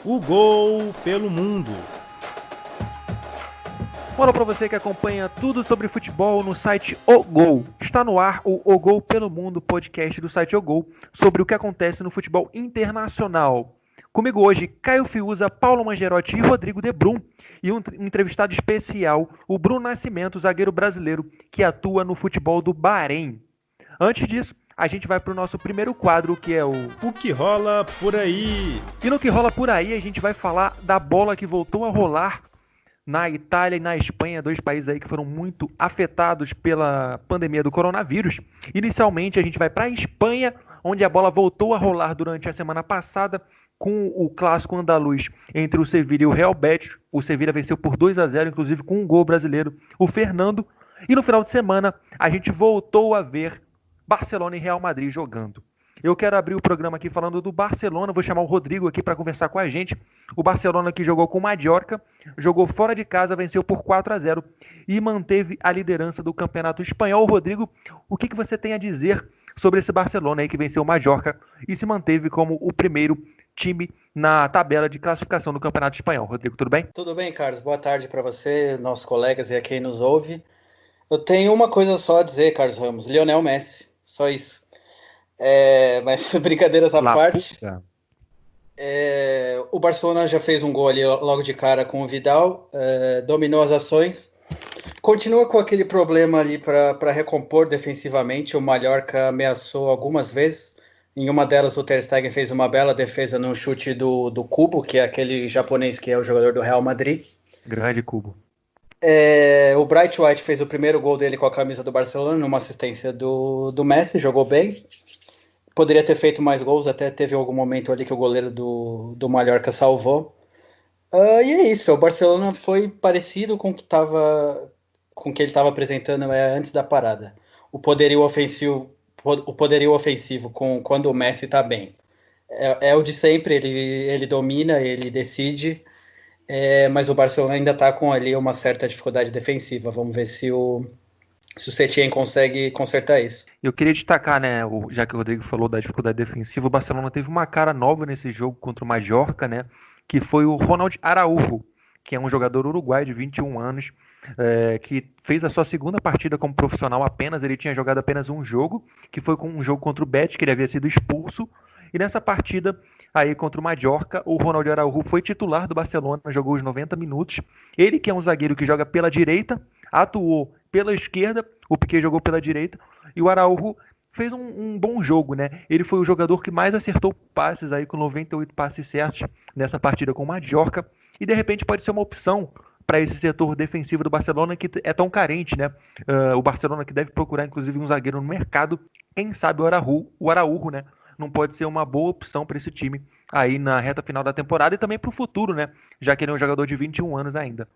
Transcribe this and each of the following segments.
O Gol pelo Mundo. Olá para você que acompanha tudo sobre futebol no site O Gol. Está no ar o Gol pelo Mundo, podcast do site O Gol, sobre o que acontece no futebol internacional. Comigo hoje, Caio Fiuza, Paulo Mangerotti e Rodrigo De Brum. E um entrevistado especial, o Bruno Nascimento, zagueiro brasileiro que atua no futebol do Bahrein. Antes disso, a gente vai para o nosso primeiro quadro, que é O que rola por aí? E no que rola por aí, a gente vai falar da bola que voltou a rolar na Itália e na Espanha, dois países aí que foram muito afetados pela pandemia do coronavírus. Inicialmente, a gente vai para a Espanha, onde a bola voltou a rolar durante a semana passada com o clássico andaluz entre o Sevilla e o Real Betis. O Sevilla venceu por 2-0, inclusive com um gol brasileiro, o Fernando. E no final de semana, a gente voltou a ver Barcelona e Real Madrid jogando. Eu quero abrir o programa aqui falando do Barcelona. Vou chamar o Rodrigo aqui para conversar com a gente. O Barcelona que jogou com o Mallorca, jogou fora de casa, venceu por 4-0 e manteve a liderança do Campeonato Espanhol. Rodrigo, o que você tem a dizer sobre esse Barcelona aí que venceu o Mallorca e se manteve como o primeiro time na tabela de classificação do Campeonato Espanhol? Rodrigo, tudo bem? Tudo bem, Carlos. Boa tarde para você, nossos colegas e a quem nos ouve. Eu tenho uma coisa só a dizer, Carlos Ramos. Lionel Messi, só isso. Mas brincadeiras à parte, o Barcelona já fez um gol ali logo de cara com o Vidal, dominou as ações, continua com aquele problema ali para recompor defensivamente. O Mallorca ameaçou algumas vezes, em uma delas o Ter Stegen fez uma bela defesa no chute do Kubo, que é aquele japonês que é o jogador do Real Madrid. Grande Kubo. O Bright White fez o primeiro gol dele com a camisa do Barcelona, numa assistência do Messi, jogou bem. Poderia ter feito mais gols, até teve algum momento ali que o goleiro do Mallorca salvou. E é isso, o Barcelona foi parecido com o que ele estava apresentando antes da parada. O poderio ofensivo quando o Messi está bem. É o de sempre, ele domina, ele decide, mas o Barcelona ainda está com ali uma certa dificuldade defensiva. Vamos ver se o Setien consegue consertar isso. Eu queria destacar, né, já que o Rodrigo falou da dificuldade defensiva, o Barcelona teve uma cara nova nesse jogo contra o Mallorca, né, que foi o Ronald Araújo, que é um jogador uruguaio de 21 anos, que fez a sua segunda partida como profissional apenas. Ele tinha jogado apenas um jogo, que foi um jogo contra o Betis, que ele havia sido expulso, e nessa partida aí contra o Mallorca, o Ronald Araújo foi titular do Barcelona, jogou os 90 minutos. Ele, que é um zagueiro que joga pela direita, atuou pela esquerda, o Piqué jogou pela direita, e o Araújo fez um bom jogo, né? Ele foi o jogador que mais acertou passes aí, com 98 passes certos nessa partida com o Mallorca, e de repente pode ser uma opção para esse setor defensivo do Barcelona que é tão carente, né? O Barcelona que deve procurar inclusive um zagueiro no mercado, quem sabe o Araújo, né? Não pode ser uma boa opção para esse time aí na reta final da temporada e também para o futuro, né? Já que ele é um jogador de 21 anos ainda.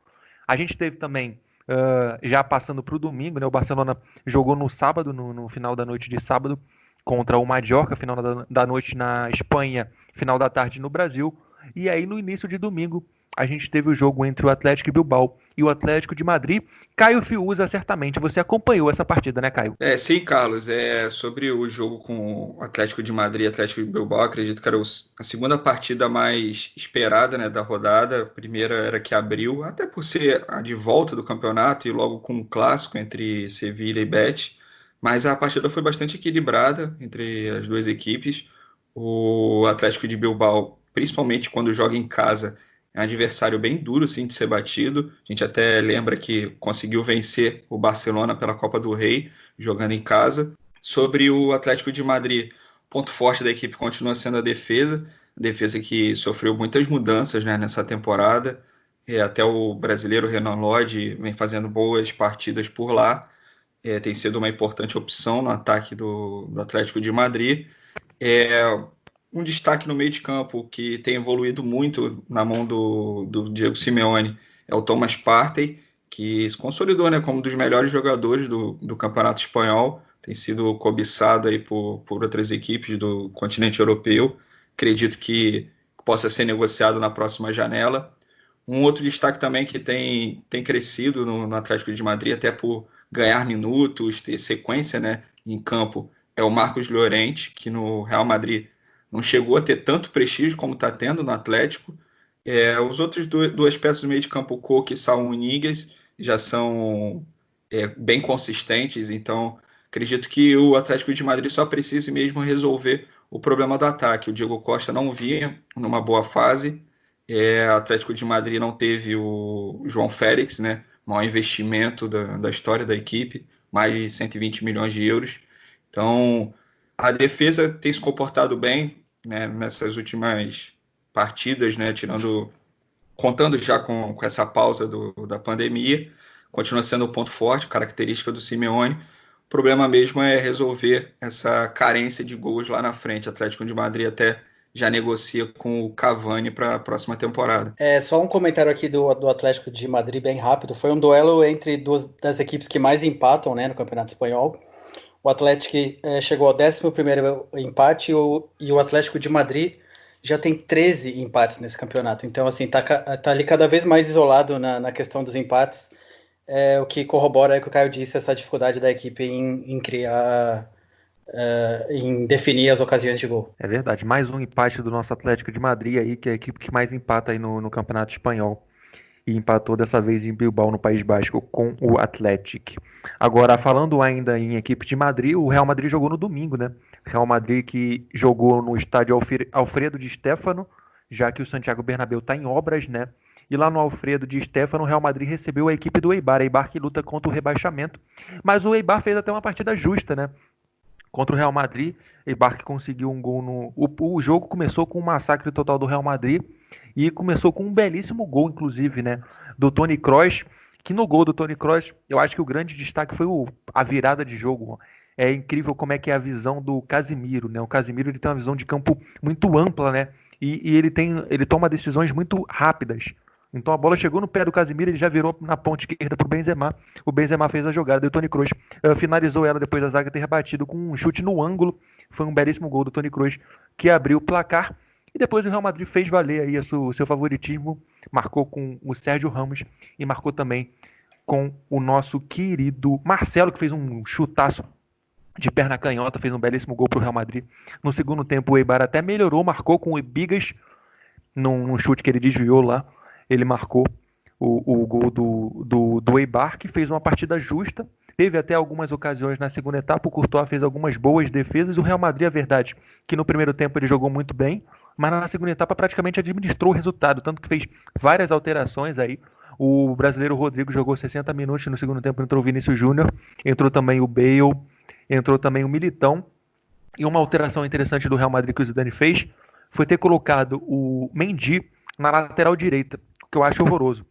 A gente teve também, já passando para o domingo, né? O Barcelona jogou no sábado, no final da noite de sábado, contra o Mallorca, final da noite na Espanha, final da tarde no Brasil. E aí no início de domingo a gente teve o jogo entre o Atlético Bilbao e o Atlético de Madrid. Caio Fiuza, certamente você acompanhou essa partida, né, Caio? Sim, Carlos. Sobre o jogo com o Atlético de Madrid e Atlético de Bilbao, acredito que era a segunda partida mais esperada, né, da rodada. A primeira era que abriu, até por ser a de volta do campeonato e logo com um clássico entre Sevilla e Betis. Mas a partida foi bastante equilibrada entre as duas equipes. O Atlético de Bilbao, principalmente quando joga em casa, é um adversário bem duro assim, de ser batido. A gente até lembra que conseguiu vencer o Barcelona pela Copa do Rei, jogando em casa. Sobre o Atlético de Madrid, ponto forte da equipe continua sendo a defesa que sofreu muitas mudanças, né, nessa temporada. Até o brasileiro Renan Lodge vem fazendo boas partidas por lá. Tem sido uma importante opção no ataque do Atlético de Madrid. Um destaque no meio de campo que tem evoluído muito na mão do Diego Simeone é o Thomas Partey, que se consolidou, né, como um dos melhores jogadores do Campeonato Espanhol, tem sido cobiçado aí por outras equipes do continente europeu. Acredito que possa ser negociado na próxima janela. Um outro destaque também que tem crescido no Atlético de Madrid, até por ganhar minutos, ter sequência, né, em campo, é o Marcos Llorente, que no Real Madrid não chegou a ter tanto prestígio como está tendo no Atlético, Os outros duas peças do meio de campo, o Coque e Saúl Ñíguez, já são bem consistentes, então acredito que o Atlético de Madrid só precise mesmo resolver o problema do ataque. O Diego Costa não vinha numa boa fase, o Atlético de Madrid não teve o João Félix, né? Maior investimento da história da equipe, mais de 120 milhões de euros. Então, a defesa tem se comportado bem, né, nessas últimas partidas, né, contando já com essa pausa da pandemia, continua sendo o ponto forte, característica do Simeone. O problema mesmo é resolver essa carência de gols lá na frente. O Atlético de Madrid até já negocia com o Cavani para a próxima temporada. Só um comentário aqui do Atlético de Madrid bem rápido. Foi um duelo entre duas das equipes que mais empatam, né, no Campeonato Espanhol. O Atlético chegou ao 11º empate e o Atlético de Madrid já tem 13 empates nesse campeonato. Então, assim, tá ali cada vez mais isolado na questão dos empates, o que corrobora, o que o Caio disse, essa dificuldade da equipe em criar, em definir as ocasiões de gol. É verdade, mais um empate do nosso Atlético de Madrid aí, que é a equipe que mais empata aí no Campeonato Espanhol. E empatou dessa vez em Bilbao, no País Basco, com o Atlético. Agora, falando ainda em equipe de Madrid, o Real Madrid jogou no domingo, né? Real Madrid que jogou no estádio Alfredo de Stéfano, já que o Santiago Bernabéu está em obras, né? E lá no Alfredo de Stéfano, o Real Madrid recebeu a equipe do Eibar que luta contra o rebaixamento. Mas o Eibar fez até uma partida justa, né? Contra o Real Madrid, Eibar que conseguiu um gol O jogo começou com um massacre total do Real Madrid e começou com um belíssimo gol, inclusive, né? Do Toni Kroos, que no gol do Toni Kroos, eu acho que o grande destaque foi a virada de jogo. É incrível como é que é a visão do Casemiro, né? O Casemiro ele tem uma visão de campo muito ampla, né? E ele toma decisões muito rápidas. Então a bola chegou no pé do Casemiro, ele já virou na ponta esquerda pro Benzema. O Benzema fez a jogada e o Toni Kroos finalizou ela depois da zaga ter batido com um chute no ângulo. Foi um belíssimo gol do Toni Kroos que abriu o placar. E depois o Real Madrid fez valer aí o seu favoritismo, marcou com o Sérgio Ramos e marcou também com o nosso querido Marcelo, que fez um chutaço de perna canhota, fez um belíssimo gol pro Real Madrid. No segundo tempo o Eibar até melhorou, marcou com o Bigas num chute que ele desviou lá. Ele marcou o gol do Eibar, que fez uma partida justa. Teve até algumas ocasiões na segunda etapa. O Courtois fez algumas boas defesas. O Real Madrid, a verdade, que no primeiro tempo ele jogou muito bem, mas na segunda etapa praticamente administrou o resultado, tanto que fez várias alterações aí. O brasileiro Rodrigo jogou 60 minutos, no segundo tempo entrou o Vinícius Júnior, entrou também o Bale, entrou também o Militão. E uma alteração interessante do Real Madrid que o Zidane fez foi ter colocado o Mendy na lateral direita, que eu acho horroroso.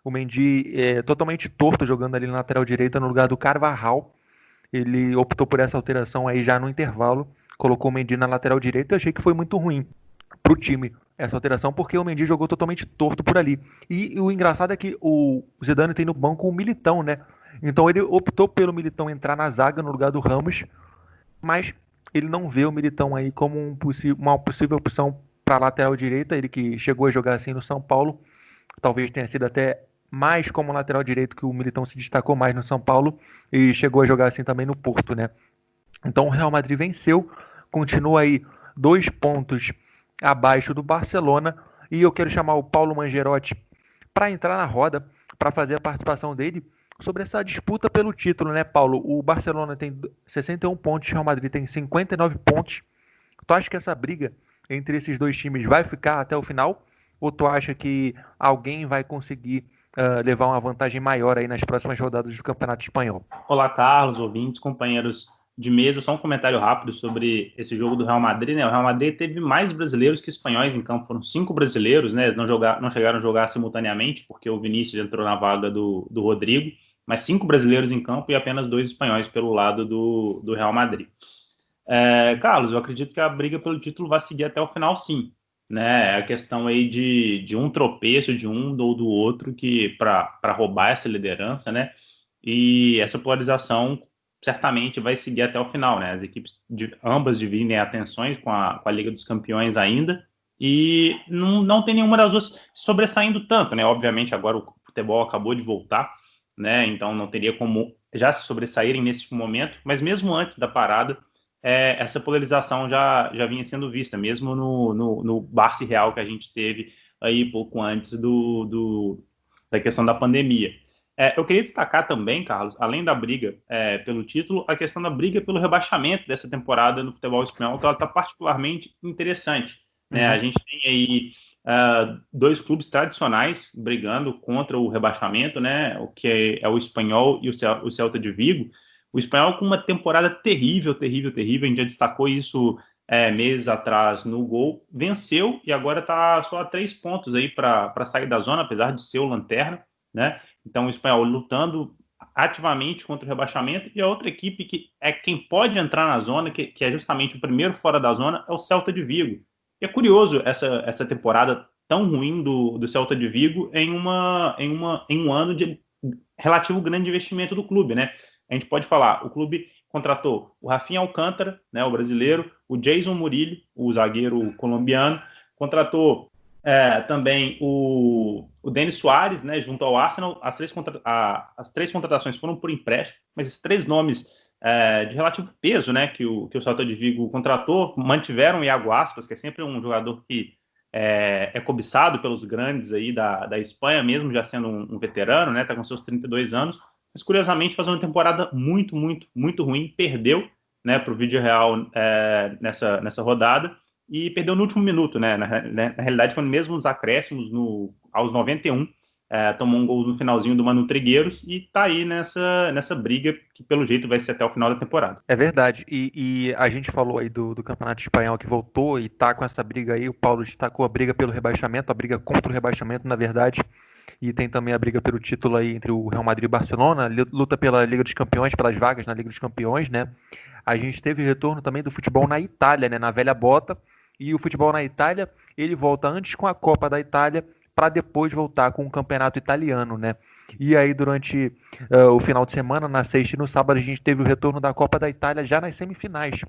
O Mendy é totalmente torto jogando ali na lateral direita no lugar do Carvajal. Ele optou por essa alteração aí já no intervalo, colocou o Mendy na lateral direita. Eu achei que foi muito ruim pro time essa alteração, porque o Mendy jogou totalmente torto por ali. E o engraçado é que o Zidane tem no banco o Militão, né? Então ele optou pelo Militão entrar na zaga no lugar do Ramos, mas ele não vê o Militão aí como uma possível opção para a lateral direita. Ele que chegou a jogar assim no São Paulo, talvez tenha sido até mais como lateral direito, que o Militão se destacou mais no São Paulo e chegou a jogar assim também no Porto, né? Então o Real Madrid venceu, continua aí 2 pontos abaixo do Barcelona, e eu quero chamar o Paulo Mangerotti para entrar na roda, para fazer a participação dele sobre essa disputa pelo título, né, Paulo? O Barcelona tem 61 pontos, o Real Madrid tem 59 pontos. Tu acha que essa briga entre esses dois times vai ficar até o final? Ou tu acha que alguém vai conseguir levar uma vantagem maior aí nas próximas rodadas do Campeonato Espanhol? Olá, Carlos, ouvintes, companheiros de mesa. Só um comentário rápido sobre esse jogo do Real Madrid, né? O Real Madrid teve mais brasileiros que espanhóis em campo. Foram 5 brasileiros, né? Não chegaram a jogar simultaneamente, porque o Vinícius entrou na vaga do Rodrigo, mas 5 brasileiros em campo e apenas 2 espanhóis pelo lado do Real Madrid. Carlos, eu acredito que a briga pelo título vai seguir até o final, sim. Né, a questão aí de um tropeço de um ou do outro que para roubar essa liderança, né? E essa polarização certamente vai seguir até o final, né? As equipes ambas dividem atenções com a Liga dos Campeões ainda, e não tem nenhuma das duas sobressaindo tanto, né? Obviamente agora o futebol acabou de voltar, né? Então não teria como já se sobressaírem nesse momento, mas mesmo antes da parada, essa polarização já vinha sendo vista, mesmo no Barça e Real que a gente teve aí pouco antes da questão da pandemia. Eu queria destacar também, Carlos, além da briga pelo título, a questão da briga pelo rebaixamento dessa temporada no futebol espanhol, que ela está particularmente interessante. Né? A gente tem aí dois clubes tradicionais brigando contra o rebaixamento, né? O que é o Espanhol e o Celta de Vigo. O Espanhol com uma temporada terrível, terrível, terrível. A gente já destacou isso meses atrás no Gol. Venceu e agora está só a 3 pontos aí para sair da zona, apesar de ser o lanterna, né? Então o Espanhol lutando ativamente contra o rebaixamento, e a outra equipe que é quem pode entrar na zona, que é justamente o primeiro fora da zona, é o Celta de Vigo. E é curioso essa temporada tão ruim do Celta de Vigo em um ano de relativo grande investimento do clube, né? A gente pode falar, o clube contratou o Rafinha Alcântara, né, o brasileiro, o Jason Murillo, o zagueiro colombiano, contratou também o Denis Suárez, né, junto ao Arsenal. As três contratações foram por empréstimo, mas esses 3 nomes de relativo peso, né, que o Celta de Vigo contratou, mantiveram o Iago Aspas, que é sempre um jogador que é cobiçado pelos grandes aí da Espanha, mesmo já sendo um veterano, né, tá com seus 32 anos, mas curiosamente faz uma temporada muito, muito, muito ruim, perdeu, né, para o Villarreal nessa rodada, e perdeu no último minuto, né? Na realidade, foi mesmo nos acréscimos, aos 91, tomou um gol no finalzinho do Manu Trigueiros e tá aí nessa briga que, pelo jeito, vai ser até o final da temporada. É verdade, e a gente falou aí do Campeonato Espanhol que voltou e tá com essa briga aí. O Paulo destacou a briga pelo rebaixamento, a briga contra o rebaixamento, na verdade, e tem também a briga pelo título aí entre o Real Madrid e o Barcelona, luta pela Liga dos Campeões, pelas vagas na Liga dos Campeões, né? A gente teve retorno também do futebol na Itália, né? Na velha bota. E o futebol na Itália, ele volta antes com a Copa da Itália para depois voltar com o Campeonato Italiano, né? E aí durante o final de semana, na sexta e no sábado, a gente teve o retorno da Copa da Itália já nas semifinais.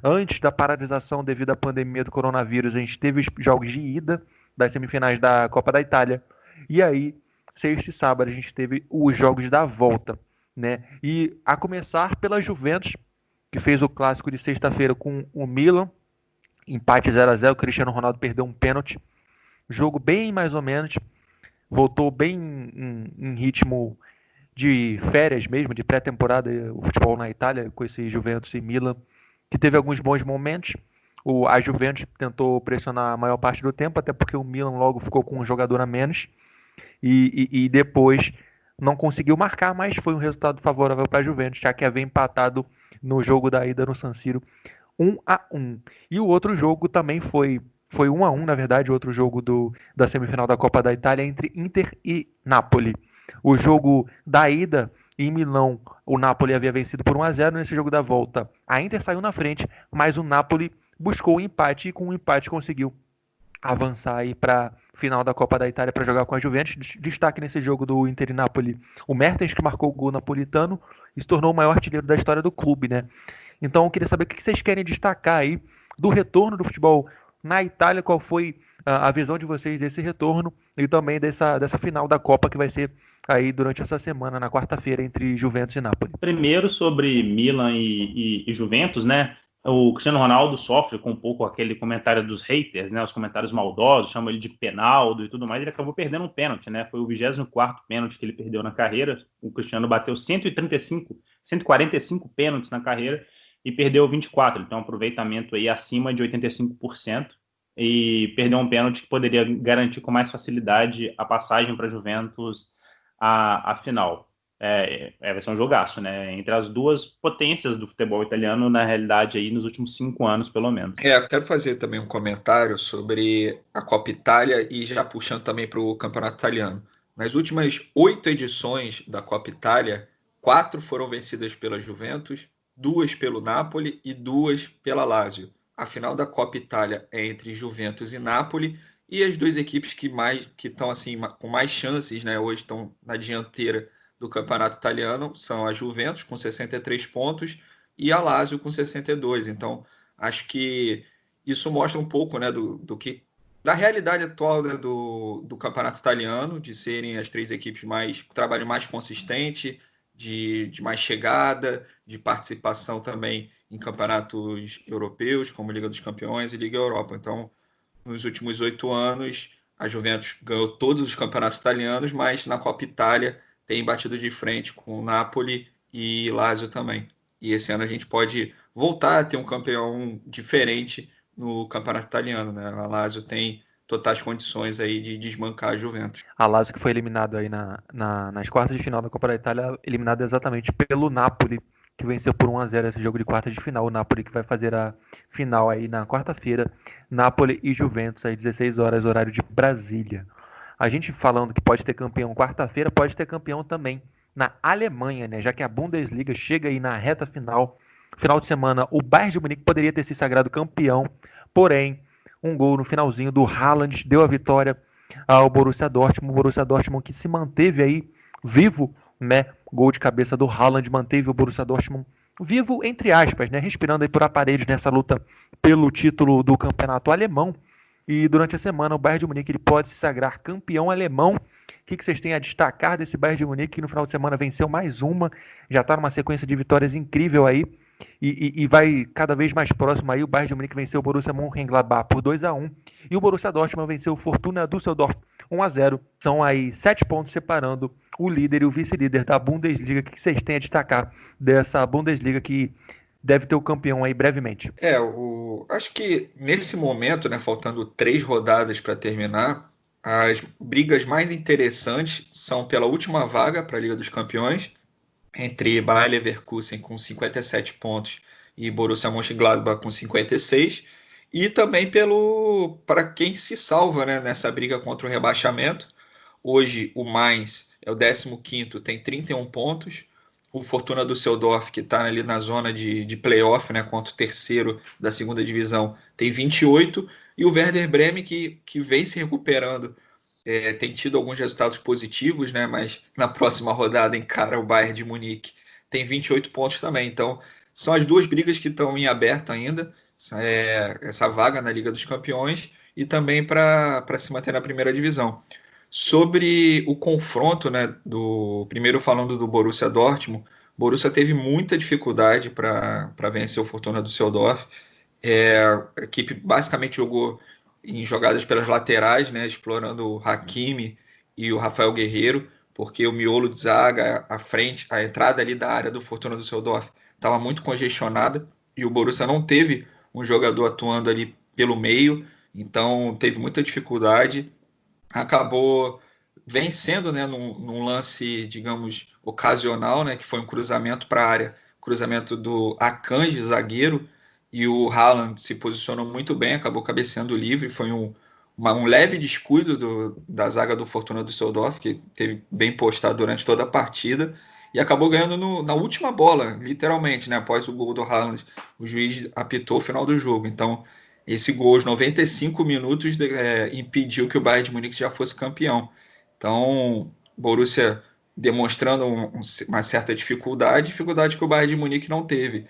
Antes da paralisação devido à pandemia do coronavírus, a gente teve os jogos de ida das semifinais da Copa da Itália. E aí, sexta e sábado, a gente teve os jogos da volta, né? E a começar pela Juventus, que fez o clássico de sexta-feira com o Milan, empate 0-0, o Cristiano Ronaldo perdeu um pênalti. Jogo bem mais ou menos. Voltou bem em ritmo de férias mesmo, de pré-temporada, o futebol na Itália, com esse Juventus e Milan, que teve alguns bons momentos. A Juventus tentou pressionar a maior parte do tempo, até porque o Milan logo ficou com um jogador a menos. E depois não conseguiu marcar, mas foi um resultado favorável para a Juventus, já que havia empatado no jogo da ida no San Siro 1-1. E o outro jogo também foi 1-1, na verdade, o outro jogo da semifinal da Copa da Itália entre Inter e Napoli. O jogo da ida em Milão, o Napoli havia vencido por 1-0. Nesse jogo da volta, a Inter saiu na frente, mas o Napoli buscou o empate e com o empate conseguiu avançar aí para final da Copa da Itália para jogar com a Juventus. Destaque nesse jogo do Inter e Napoli, o Mertens, que marcou o gol napolitano e se tornou o maior artilheiro da história do clube, né? Então eu queria saber o que vocês querem destacar aí do retorno do futebol na Itália, qual foi a visão de vocês desse retorno e também dessa final da Copa que vai ser aí durante essa semana, na quarta-feira, entre Juventus e Napoli. Primeiro sobre Milan e Juventus, né? O Cristiano Ronaldo sofre com um pouco aquele comentário dos haters, né? Os comentários maldosos, chamam ele de penaldo e tudo mais. Ele acabou perdendo um pênalti, né? Foi o 24º pênalti que ele perdeu na carreira. O Cristiano bateu 145 pênaltis na carreira e perdeu 24. Ele tem um aproveitamento aí acima de 85%. E perdeu um pênalti que poderia garantir com mais facilidade a passagem para a Juventus à final. Vai ser um jogaço, né? Entre as duas potências do futebol italiano, na realidade, aí nos últimos 5 anos, pelo menos. Quero fazer também um comentário sobre a Copa Itália e já puxando também para o Campeonato Italiano. Nas últimas 8 edições da Copa Itália, 4 foram vencidas pela Juventus, 2 pelo Napoli e 2 pela Lazio. A final da Copa Itália é entre Juventus e Napoli, e as duas equipes que estão assim, com mais chances, né, hoje estão na dianteira do Campeonato Italiano são a Juventus com 63 pontos e a Lazio com 62. Então, acho que isso mostra um pouco, né, da realidade atual, né, do Campeonato Italiano, de serem as 3 equipes trabalho mais consistente, de mais chegada, de participação também em campeonatos europeus, como Liga dos Campeões e Liga Europa. Então, nos últimos 8 anos, A Juventus ganhou todos os campeonatos italianos, mas na Copa Itália tem batido de frente com o Napoli e Lazio também. E esse ano a gente pode voltar a ter um campeão diferente no campeonato italiano, né? A Lazio tem totais condições aí de desbancar a Juventus. A Lazio que foi eliminado aí nas quartas de final da Copa da Itália, eliminado exatamente pelo Napoli, que venceu por 1-0 esse jogo de quartas de final. O Napoli que vai fazer a final aí na quarta-feira. Napoli e Juventus, às 16 horas, horário de Brasília. A gente falando que pode ter campeão quarta-feira, pode ter campeão também na Alemanha, né? Já que a Bundesliga chega aí na reta final. Final de semana, o Bayern de Munique poderia ter se sagrado campeão, porém, um gol no finalzinho do Haaland deu a vitória ao Borussia Dortmund. O Borussia Dortmund que se manteve aí vivo, né? Gol de cabeça do Haaland manteve o Borussia Dortmund vivo, entre aspas, né? Respirando aí por aparelhos nessa luta pelo título do campeonato alemão. E durante a semana o Bayern de Munique ele pode se sagrar campeão alemão. O que vocês têm a destacar desse Bayern de Munique que no final de semana venceu mais uma, já está numa sequência de vitórias incrível aí e vai cada vez mais próximo aí. O Bayern de Munique venceu o Borussia Mönchengladbach por 2-1 e o Borussia Dortmund venceu o Fortuna Düsseldorf 1-0. São aí 7 pontos separando o líder e o vice-líder da Bundesliga. O que vocês têm a destacar dessa Bundesliga que deve ter o campeão aí brevemente? Acho que nesse momento, né, faltando 3 rodadas para terminar, as brigas mais interessantes são pela última vaga para a Liga dos Campeões, entre Bayer Leverkusen com 57 pontos e Borussia Mönchengladbach com 56, e também para quem se salva, né, nessa briga contra o rebaixamento. Hoje o Mainz é o 15º, tem 31 pontos. O Fortuna Düsseldorf, que está ali na zona de playoff, né, contra o terceiro da segunda divisão, tem 28. E o Werder Bremen, que vem se recuperando, tem tido alguns resultados positivos, né, mas na próxima rodada encara o Bayern de Munique, tem 28 pontos também. Então, são as duas brigas que estão em aberto ainda, essa vaga na Liga dos Campeões e também para se manter na primeira divisão. Sobre o confronto, né, primeiro falando do Borussia Dortmund, o Borussia teve muita dificuldade para vencer o Fortuna Düsseldorf. A equipe basicamente jogou em jogadas pelas laterais, né, explorando o Hakimi e o Rafael Guerreiro, porque o miolo de zaga, a entrada ali da área do Fortuna Düsseldorf estava muito congestionada e o Borussia não teve um jogador atuando ali pelo meio, então teve muita dificuldade. Acabou vencendo, né, num lance, digamos, ocasional, né, que foi um cruzamento para a área, cruzamento do Akanji, zagueiro, e o Haaland se posicionou muito bem, acabou cabeceando livre. Foi um leve descuido da zaga do Fortuna Düsseldorf, que teve bem postado durante toda a partida, e acabou ganhando na última bola, literalmente, né, após o gol do Haaland. O juiz apitou o final do jogo. Então, esse gol, aos 95 minutos, impediu que o Bayern de Munique já fosse campeão. Então, Borussia demonstrando uma certa dificuldade que o Bayern de Munique não teve.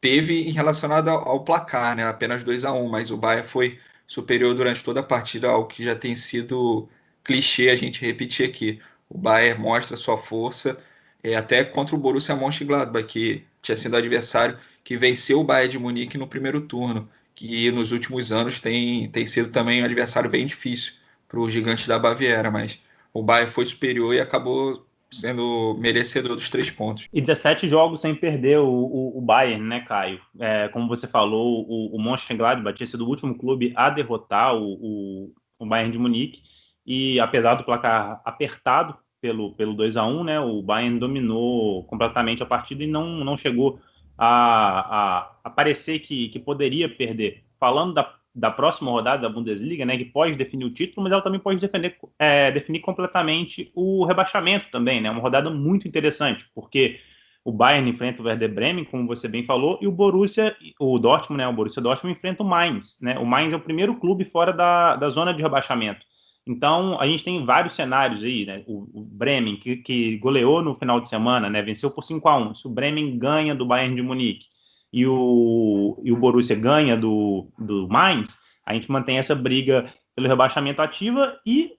Teve em relacionado ao placar, né? Apenas 2-1, mas o Bayern foi superior durante toda a partida, algo que já tem sido clichê a gente repetir aqui. O Bayern mostra sua força, até contra o Borussia Mönchengladbach, que tinha sido adversário que venceu o Bayern de Munique no primeiro turno, que nos últimos anos tem sido também um adversário bem difícil para o gigante da Baviera, mas o Bayern foi superior e acabou sendo merecedor dos 3 pontos. E 17 jogos sem perder o Bayern, né, Caio? Como você falou, o Mönchengladbach tinha sido o último clube a derrotar o Bayern de Munique, e apesar do placar apertado pelo 2-1, né, o Bayern dominou completamente a partida e não chegou a parecer que poderia perder. Falando da próxima rodada da Bundesliga, né, que pode definir o título, mas ela também pode definir completamente o rebaixamento também, né, uma rodada muito interessante, porque o Bayern enfrenta o Werder Bremen, como você bem falou, e o Borussia Dortmund enfrenta o Mainz, né, o Mainz é o primeiro clube fora da zona de rebaixamento. Então, a gente tem vários cenários aí, né, o Bremen, que goleou no final de semana, né, venceu por 5-1, se o Bremen ganha do Bayern de Munique, e o Borussia ganha do Mainz, a gente mantém essa briga pelo rebaixamento ativa e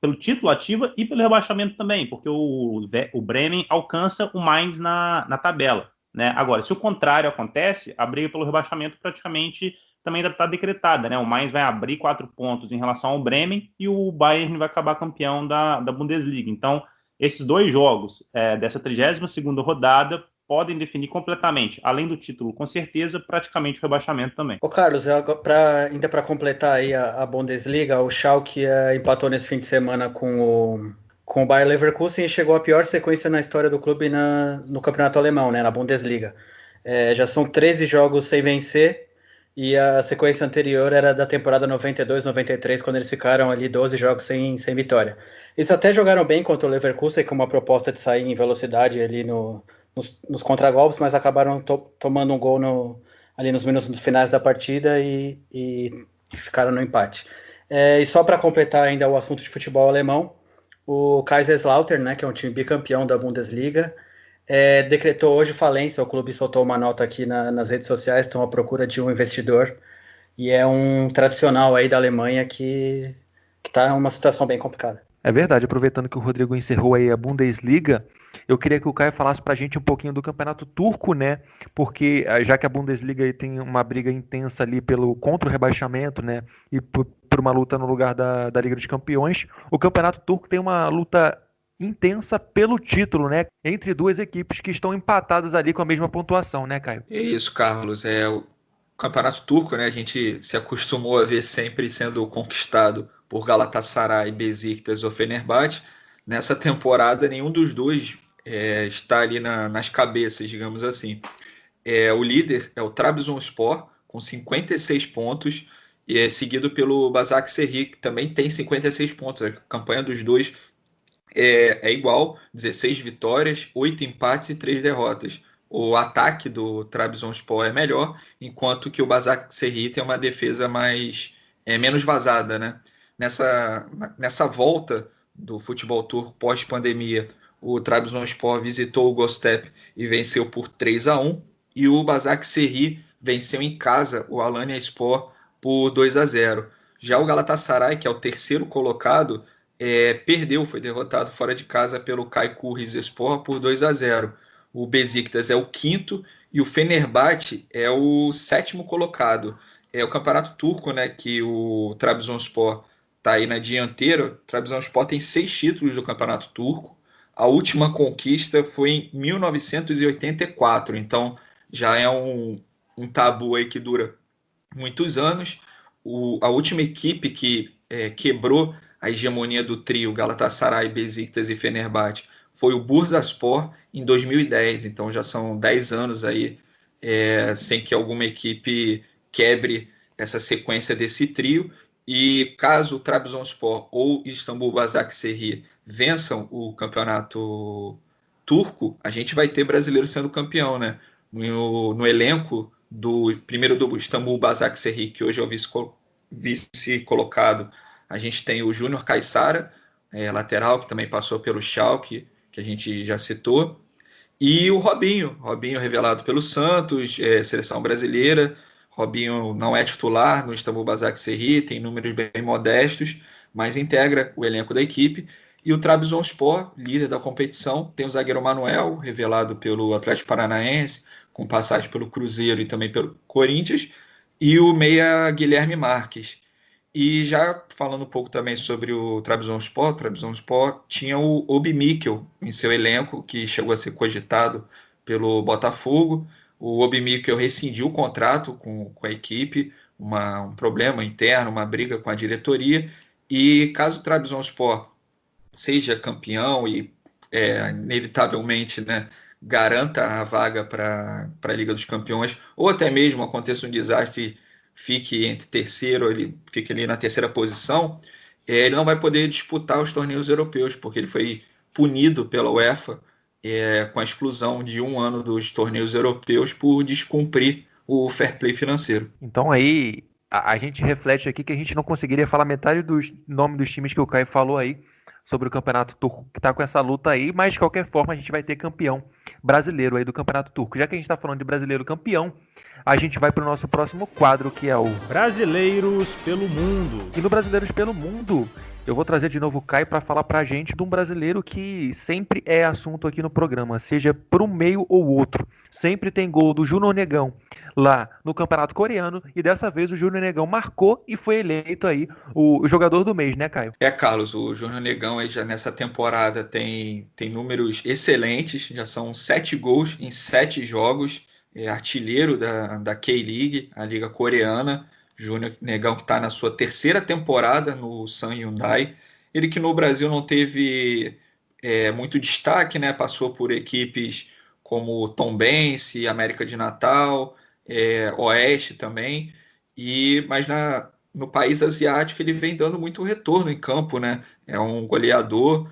pelo título ativa e pelo rebaixamento também, porque o Bremen alcança o Mainz na tabela, né? Agora, se o contrário acontece, a briga pelo rebaixamento praticamente também está decretada, né? O Mainz vai abrir 4 pontos em relação ao Bremen e o Bayern vai acabar campeão da Bundesliga. Então, esses 2 jogos dessa 32ª rodada podem definir completamente, além do título, com certeza, praticamente o rebaixamento também. Ô Carlos, ainda para completar aí a Bundesliga, o Schalke empatou nesse fim de semana com o Bayer Leverkusen e chegou à pior sequência na história do clube no campeonato alemão, né, na Bundesliga. Já são 13 jogos sem vencer e a sequência anterior era da temporada 92-93, quando eles ficaram ali 12 jogos sem vitória. Eles até jogaram bem contra o Leverkusen, com uma proposta de sair em velocidade ali nos contragolpes, mas acabaram tomando um gol ali nos minutos finais da partida e ficaram no empate. E só para completar ainda o assunto de futebol alemão, o Kaiserslautern, né, que é um time bicampeão da Bundesliga, decretou hoje falência. O clube soltou uma nota aqui nas redes sociais, estão à procura de um investidor, e é um tradicional aí da Alemanha que está em uma situação bem complicada. É verdade, aproveitando que o Rodrigo encerrou aí a Bundesliga, eu queria que o Caio falasse pra gente um pouquinho do campeonato turco, né? Porque já que a Bundesliga aí tem uma briga intensa ali contra o rebaixamento, né? E por uma luta no lugar da Liga dos Campeões, o campeonato turco tem uma luta intensa pelo título, né? Entre 2 equipes que estão empatadas ali com a mesma pontuação, né, Caio? É isso, Carlos. O campeonato turco, né? A gente se acostumou a ver sempre sendo conquistado por Galatasaray, Besiktas ou Fenerbahçe. Nessa temporada, nenhum dos dois está ali nas cabeças, digamos assim. O líder é o Trabzonspor, com 56 pontos, e é seguido pelo Başakşehir, que também tem 56 pontos. A campanha dos dois é igual, 16 vitórias, 8 empates e 3 derrotas. O ataque do Trabzonspor é melhor, enquanto que o Başakşehir tem uma defesa menos vazada, né? Nessa volta do futebol turco pós-pandemia, o Trabzonspor visitou o Göztepe e venceu por 3-1, e o Başakşehir venceu em casa o Alanyaspor por 2-0. Já o Galatasaray, que é o 3º colocado, perdeu, foi derrotado fora de casa pelo Çaykur Rizespor por 2-0. O Besiktas é o 5º e o Fenerbahçe é o 7º colocado. É o campeonato turco, né, que o Trabzonspor está aí na dianteira. O Trabzonspor tem 6 títulos do campeonato turco. A última conquista foi em 1984, então já é um tabu aí que dura muitos anos. A última equipe que quebrou a hegemonia do trio Galatasaray, Besiktas e Fenerbahçe foi o Bursaspor em 2010, então já são 10 anos aí sem que alguma equipe quebre essa sequência desse trio. E caso o Trabzonspor ou Istambul Başakşehir vençam o campeonato turco, a gente vai ter brasileiro sendo campeão, né? No elenco primeiro do Istambul Başakşehir, que hoje é o vice-colocado, a gente tem o Júnior Caissara, lateral, que também passou pelo Schalke, que a gente já citou, e o Robinho revelado pelo Santos, seleção brasileira. Robinho não é titular no Istambul Başakşehir, tem números bem modestos, mas integra o elenco da equipe. E o Trabzonspor, líder da competição, tem o zagueiro Manuel, revelado pelo Atlético Paranaense, com passagem pelo Cruzeiro e também pelo Corinthians, e o meia Guilherme Marques. E já falando um pouco também sobre o Trabzonspor tinha o Obi Mikel em seu elenco, que chegou a ser cogitado pelo Botafogo. O Obi Mikel rescindiu o contrato com a equipe, um problema interno, uma briga com a diretoria, e caso o Trabzonspor seja campeão e inevitavelmente, né, garanta a vaga para a Liga dos Campeões, ou até mesmo aconteça um desastre, fique entre terceiro, ele fique ali na 3ª posição, ele não vai poder disputar os torneios europeus, porque ele foi punido pela UEFA com a exclusão de 1 ano dos torneios europeus por descumprir o fair play financeiro. Então aí a gente reflete aqui que a gente não conseguiria falar metade dos nomes dos times que o Caio falou aí sobre o campeonato turco, que está com essa luta aí, mas de qualquer forma a gente vai ter campeão brasileiro aí do campeonato turco. Já que a gente está falando de brasileiro campeão, a gente vai para o nosso próximo quadro, que é o Brasileiros pelo Mundo. E no Brasileiros pelo Mundo, eu vou trazer de novo o Caio para falar pra gente de um brasileiro que sempre é assunto aqui no programa, seja por um meio ou outro. Sempre tem gol do Júnior Negão lá no Campeonato Coreano, e dessa vez o Júnior Negão marcou e foi eleito aí o jogador do mês, né, Caio? Carlos, o Júnior Negão aí já nessa temporada tem números excelentes, já são 7 gols em 7 jogos, é artilheiro da K-League, a liga coreana. Júnior Negão que está na sua 3ª temporada no Sun Hyundai. Ele que no Brasil não teve muito destaque, né? Passou por equipes como Tombense, América de Natal, Oeste também, mas no país asiático ele vem dando muito retorno em campo, né? É um goleador,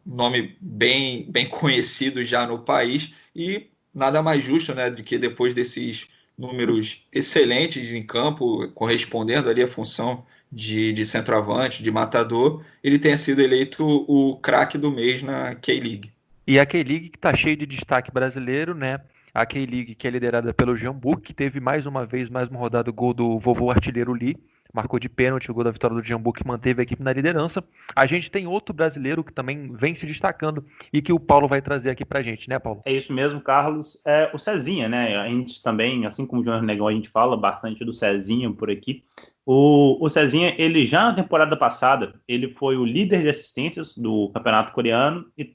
um nome bem, bem conhecido já no país, e nada mais justo, né, do que depois desses números excelentes em campo, correspondendo ali à função de centroavante, de matador, ele tenha sido eleito o craque do mês na K-League. E a K-League que está cheia de destaque brasileiro, né? A K-League que é liderada pelo Jeonbuk, que teve mais uma rodada o gol do vovô artilheiro Lee, marcou de pênalti o gol da vitória do Jeonbuk, que manteve a equipe na liderança. A gente tem outro brasileiro que também vem se destacando e que o Paulo vai trazer aqui pra gente, né, Paulo? É isso mesmo, Carlos. O Cezinha, né? A gente também, assim como o Júnior Negão, a gente fala bastante do Cezinha por aqui. O Cezinha, ele já na temporada passada, ele foi o líder de assistências do campeonato coreano e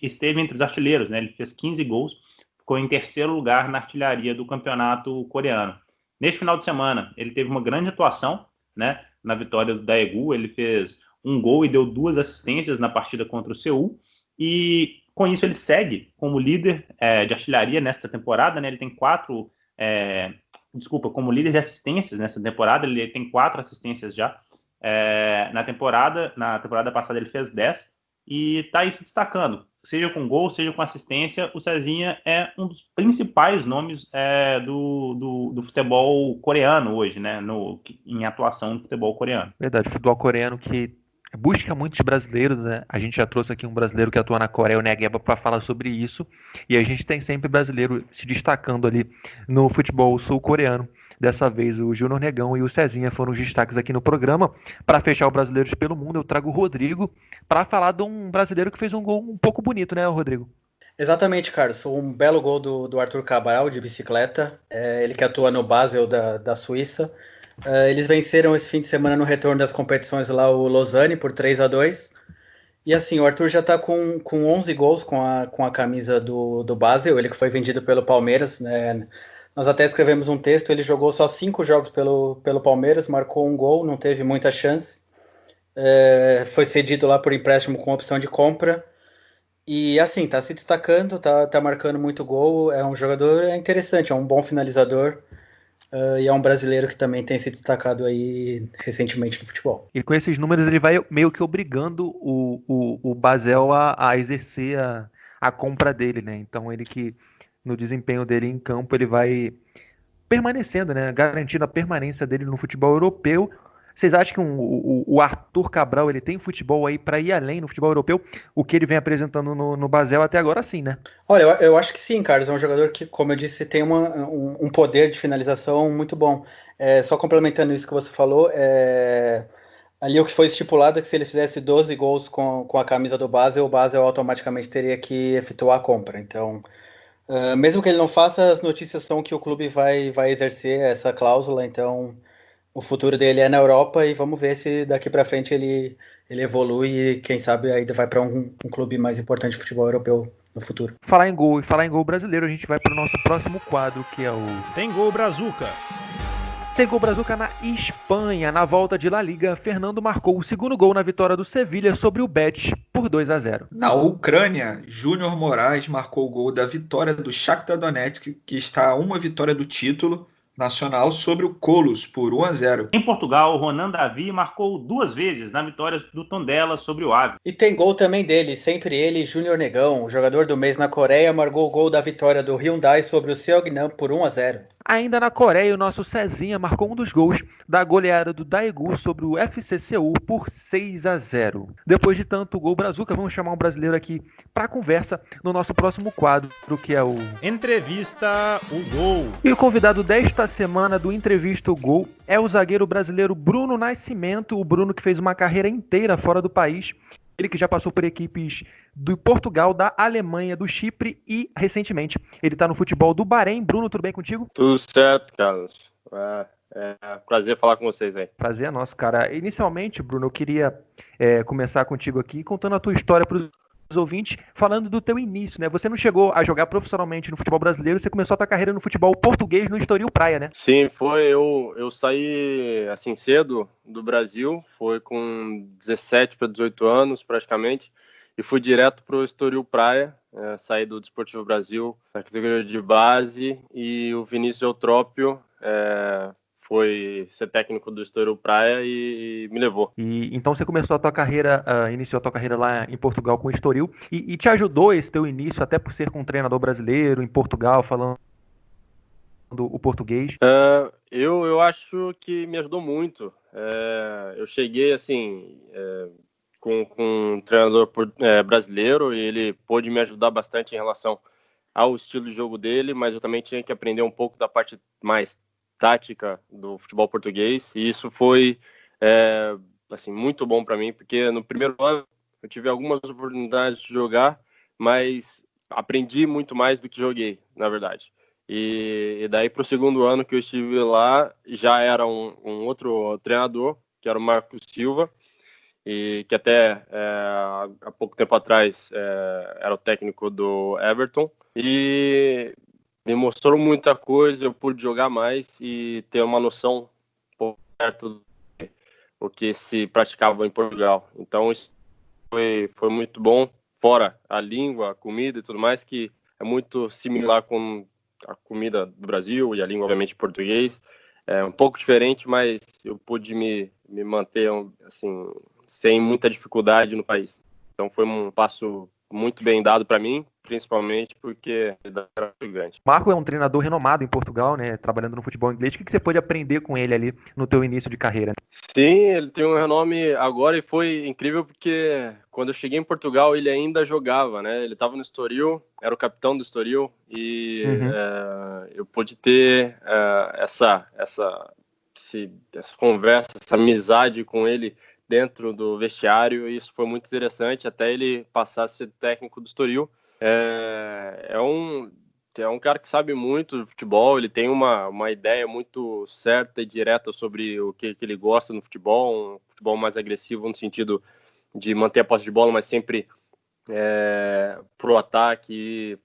esteve entre os artilheiros, né? Ele fez 15 gols, ficou em 3º lugar na artilharia do campeonato coreano. Neste final de semana, ele teve uma grande atuação, né? Na vitória do Daegu, ele fez um gol e deu 2 assistências na partida contra o Seul, e com isso ele segue como líder de artilharia nesta temporada, né? Ele tem como líder de assistências nessa temporada, ele tem 4 assistências já. Na temporada passada ele fez 10 e está aí se destacando, seja com gol, seja com assistência. O Cezinha é um dos principais nomes do futebol coreano hoje, né, em atuação no futebol coreano. Verdade, futebol coreano que busca muitos brasileiros, né? A gente já trouxe aqui um brasileiro que atua na Coreia, o Negueba, para falar sobre isso, e a gente tem sempre brasileiro se destacando ali no futebol sul-coreano. Dessa vez o Júnior Negão e o Cezinha foram os destaques aqui no programa. Para fechar o Brasileiros pelo Mundo, eu trago o Rodrigo para falar de um brasileiro que fez um gol um pouco bonito, né, Rodrigo? Exatamente, Carlos. Um belo gol do Arthur Cabral, de bicicleta. Ele que atua no Basel da Suíça. Eles venceram esse fim de semana no retorno das competições lá o Lausanne por 3-2. E assim, o Arthur já está com 11 gols com a camisa do Basel, ele que foi vendido pelo Palmeiras, né? Nós até escrevemos um texto, ele jogou só 5 jogos pelo Palmeiras, marcou um gol, não teve muita chance. Foi cedido lá por empréstimo com opção de compra. E assim, está se destacando, tá marcando muito gol, é um jogador interessante, é um bom finalizador. E é um brasileiro que também tem se destacado aí recentemente no futebol. E com esses números ele vai meio que obrigando o Basel a exercer a compra dele, né? Então ele que no desempenho dele em campo ele vai permanecendo, né? Garantindo a permanência dele no futebol europeu. Vocês acham que o Arthur Cabral ele tem futebol aí para ir além no futebol europeu? O que ele vem apresentando no Basel até agora, sim, né? Olha, eu acho que sim, Carlos. É um jogador que, como eu disse, tem um poder de finalização muito bom. Só complementando isso que você falou, ali o que foi estipulado é que se ele fizesse 12 gols com a camisa do Basel, o Basel automaticamente teria que efetuar a compra. Então, mesmo que ele não faça, as notícias são que o clube vai exercer essa cláusula, então o futuro dele é na Europa e vamos ver se daqui para frente ele evolui e quem sabe ainda vai para um clube mais importante de futebol europeu no futuro. Falar em gol brasileiro, a gente vai para o nosso próximo quadro, que é o Tem Gol Brazuca. Tem gol Brazuca na Espanha. Na volta de La Liga, Fernando marcou o 2º gol na vitória do Sevilha sobre o Betis por 2-0. Na Ucrânia, Júnior Moraes marcou o gol da vitória do Shakhtar Donetsk, que está a uma vitória do título nacional sobre o Kolos por 1-0. Em Portugal, Ronan Davi marcou 2 vezes na vitória do Tondela sobre o Ave. E tem gol também dele, sempre ele, Júnior Negão, o jogador do mês na Coreia, marcou o gol da vitória do Hyundai sobre o Seognam por 1-0. Ainda na Coreia, o nosso Cezinha marcou um dos gols da goleada do Daegu sobre o FC Seul por 6-0. Depois de tanto gol brazuca, vamos chamar um brasileiro aqui para conversa no nosso próximo quadro, que é o Entrevista o Gol. E o convidado desta semana do Entrevista o Gol é o zagueiro brasileiro Bruno Nascimento, o Bruno que fez uma carreira inteira fora do país. Ele que já passou por equipes do Portugal, da Alemanha, do Chipre e, recentemente, ele está no futebol do Bahrein. Bruno, tudo bem contigo? Tudo certo, Carlos. Prazer falar com vocês aí. Prazer é nosso, cara. Inicialmente, Bruno, eu queria começar contigo aqui, contando a tua história para os ouvintes, falando do teu início, né? Você não chegou a jogar profissionalmente no futebol brasileiro, você começou a tua carreira no futebol português no Estoril Praia, né? Sim, foi. Eu saí assim cedo do Brasil, foi com 17 para 18 anos praticamente, e fui direto para o Estoril Praia, saí do Desportivo Brasil na categoria de base, e o Vinícius Eutrópio foi ser técnico do Estoril Praia e me levou. E então você começou a tua carreira, iniciou a tua carreira lá em Portugal com o Estoril, e te ajudou esse teu início, até por ser com um treinador brasileiro em Portugal, falando o português? Eu acho que me ajudou muito. Eu cheguei assim com um treinador brasileiro, e ele pôde me ajudar bastante em relação ao estilo de jogo dele, mas eu também tinha que aprender um pouco da parte mais tática do futebol português, e isso foi assim, muito bom para mim, porque no primeiro ano eu tive algumas oportunidades de jogar, mas aprendi muito mais do que joguei, na verdade. E daí para o segundo ano que eu estive lá, já era um outro treinador, que era o Marcos Silva, e que até há pouco tempo atrás era o técnico do Everton, e me mostrou muita coisa, eu pude jogar mais e ter uma noção perto do que se praticava em Portugal. Então isso foi muito bom, fora a língua, a comida e tudo mais, que é muito similar com a comida do Brasil e a língua, obviamente, português. É um pouco diferente, mas eu pude me manter assim, sem muita dificuldade no país. Então foi um passo muito bem dado para mim, principalmente porque era grande. Marco é um treinador renomado em Portugal, né, trabalhando no futebol inglês. O que você pôde aprender com ele ali no teu início de carreira? Sim, ele tem um renome agora, e foi incrível porque quando eu cheguei em Portugal ele ainda jogava, né? Ele estava no Estoril, era o capitão do Estoril, e eu pude ter essa conversa, essa amizade com ele dentro do vestiário, e isso foi muito interessante, até ele passar a ser técnico do Estoril. É um cara que sabe muito de futebol, ele tem uma ideia muito certa e direta sobre o que ele gosta no futebol, um futebol mais agressivo no sentido de manter a posse de bola, mas sempre pro ataque,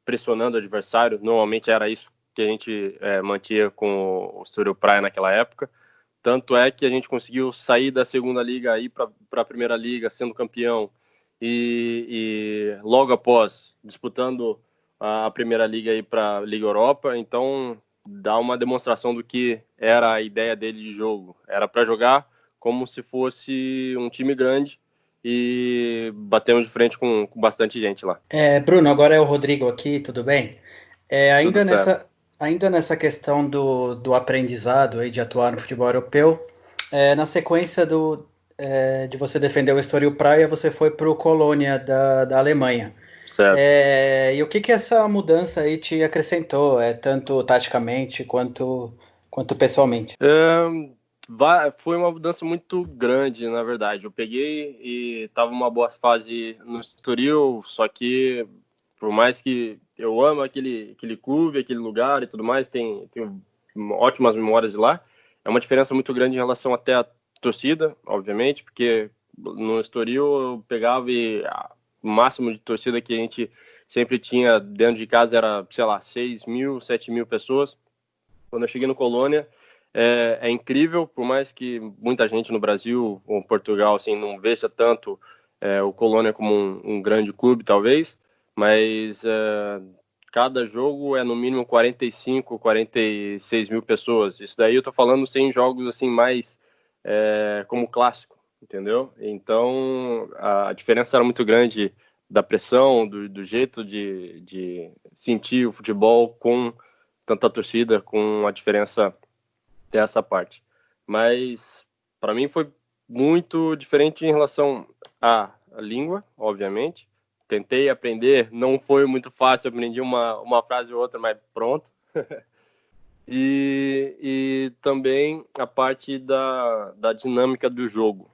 pressionando o adversário. Normalmente era isso que a gente mantinha com o Estoril Praia naquela época. Tanto é que a gente conseguiu sair da segunda liga e ir para a primeira liga, sendo campeão, e logo após disputando a primeira liga aí para a Liga Europa. Então dá uma demonstração do que era a ideia dele de jogo. Era para jogar como se fosse um time grande, e batemos de frente com bastante gente lá. Bruno, agora é o Rodrigo aqui, tudo bem? Ainda nessa questão do aprendizado aí de atuar no futebol europeu, na sequência de você defender o Estoril Praia, você foi para o Colônia da Alemanha. Certo. E o que essa mudança aí te acrescentou, tanto taticamente quanto pessoalmente? Foi uma mudança muito grande, na verdade. Eu peguei e estava uma boa fase no Estoril, só que por mais que eu amo aquele clube, aquele lugar e tudo mais, tenho ótimas memórias de lá. É uma diferença muito grande em relação até à torcida, obviamente, porque no Estoril eu pegava e o máximo de torcida que a gente sempre tinha dentro de casa era, sei lá, 6.000, 7.000 pessoas. Quando eu cheguei no Colônia, é incrível, por mais que muita gente no Brasil ou Portugal assim, não veja tanto o Colônia como um grande clube, talvez, mas cada jogo é no mínimo 45, 46 mil pessoas. Isso daí eu tô falando sem jogos assim mais como clássico, entendeu? Então a diferença era muito grande da pressão, do jeito de sentir o futebol com tanta torcida com a diferença dessa parte. Mas para mim foi muito diferente em relação à língua, obviamente. Tentei aprender, não foi muito fácil, aprendi uma frase ou outra, mas pronto. E também a parte da dinâmica do jogo,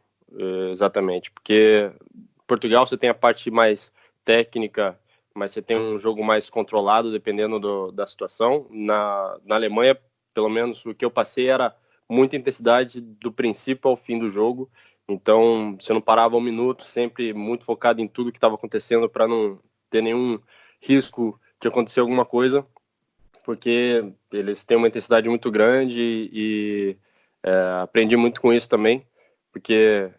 exatamente, porque em Portugal você tem a parte mais técnica, mas você tem um jogo mais controlado, dependendo da situação. Na Alemanha, pelo menos o que eu passei era muita intensidade do princípio ao fim do jogo, então você não parava um minuto, sempre muito focado em tudo que estava acontecendo para não ter nenhum risco de acontecer alguma coisa, porque eles têm uma intensidade muito grande e aprendi muito com isso também, porque,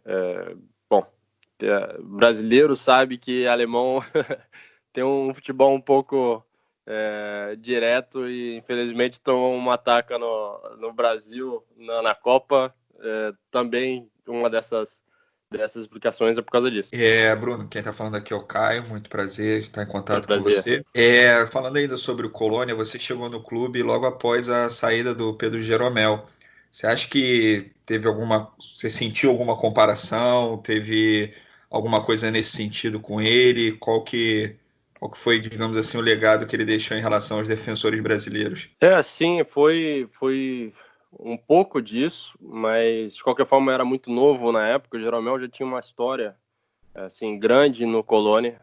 brasileiro sabe que alemão tem um futebol um pouco direto e infelizmente tomou uma ataca no Brasil na Copa, também uma dessas explicações é por causa disso. Bruno, quem está falando aqui é o Caio, muito prazer estar em contato com Prazer. você. Falando ainda sobre o Colônia, você chegou no clube logo após a saída do Pedro Jeromel. Você acha que você sentiu alguma comparação, teve alguma coisa nesse sentido com ele? Qual que foi, digamos assim, o legado que ele deixou em relação aos defensores brasileiros? Sim, foi um pouco disso, mas de qualquer forma era muito novo na época. O Jeromel já tinha uma história assim grande no Colônia.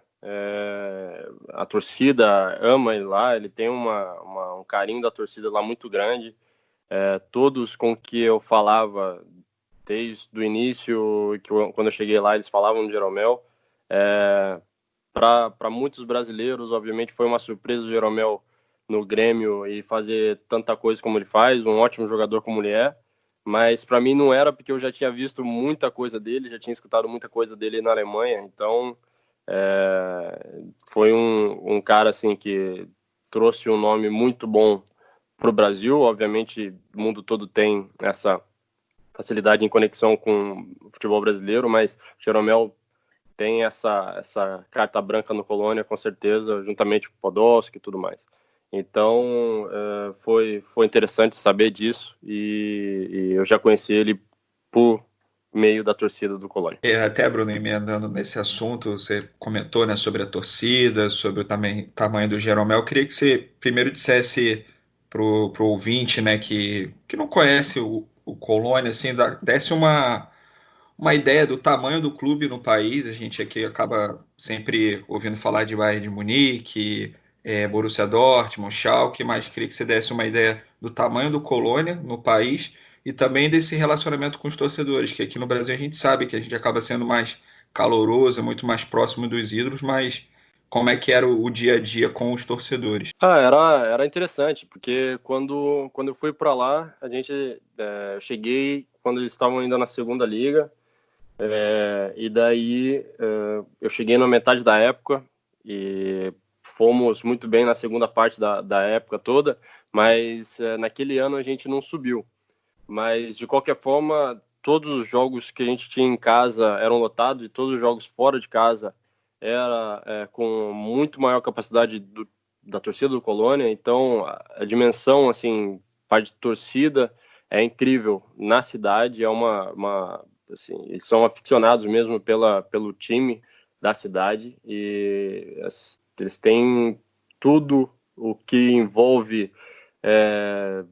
A torcida ama ele lá, ele tem um carinho da torcida lá muito grande. Todos com que eu falava desde o início, quando eu cheguei lá, eles falavam de Jeromel. Para muitos brasileiros, obviamente, foi uma surpresa o Jeromel no Grêmio e fazer tanta coisa como ele faz, um ótimo jogador como ele é, mas para mim não era, porque eu já tinha visto muita coisa dele, já tinha escutado muita coisa dele na Alemanha, então foi um cara assim que trouxe um nome muito bom para o Brasil. Obviamente o mundo todo tem essa facilidade em conexão com o futebol brasileiro, mas o Jeromel tem essa carta branca no Colônia, com certeza, juntamente com o Podolski e tudo mais. Então, foi interessante saber disso e eu já conheci ele por meio da torcida do Colônia. Até, Bruno, emendando nesse assunto, você comentou, né, sobre a torcida, sobre o tamanho do Jeromel. Eu queria que você primeiro dissesse pro ouvinte, né, que não conhece o Colônia, assim, desse uma ideia do tamanho do clube no país. A gente aqui acaba sempre ouvindo falar de Bayern de Munique, Borussia Dortmund, Schalke, mas queria que você desse uma ideia do tamanho do Colônia no país e também desse relacionamento com os torcedores, que aqui no Brasil a gente sabe que a gente acaba sendo mais caloroso, muito mais próximo dos ídolos, mas como é que era o dia a dia com os torcedores? Era interessante, porque quando eu fui para lá, eu cheguei quando eles estavam ainda na segunda liga, e daí eu cheguei na metade da época e fomos muito bem na segunda parte da época toda, mas naquele ano a gente não subiu. Mas de qualquer forma, todos os jogos que a gente tinha em casa eram lotados e todos os jogos fora de casa era com muito maior capacidade da torcida do Colônia. Então a dimensão, assim, parte de torcida é incrível na cidade. Assim, eles são aficionados mesmo pelo time da cidade e eles têm tudo o que envolve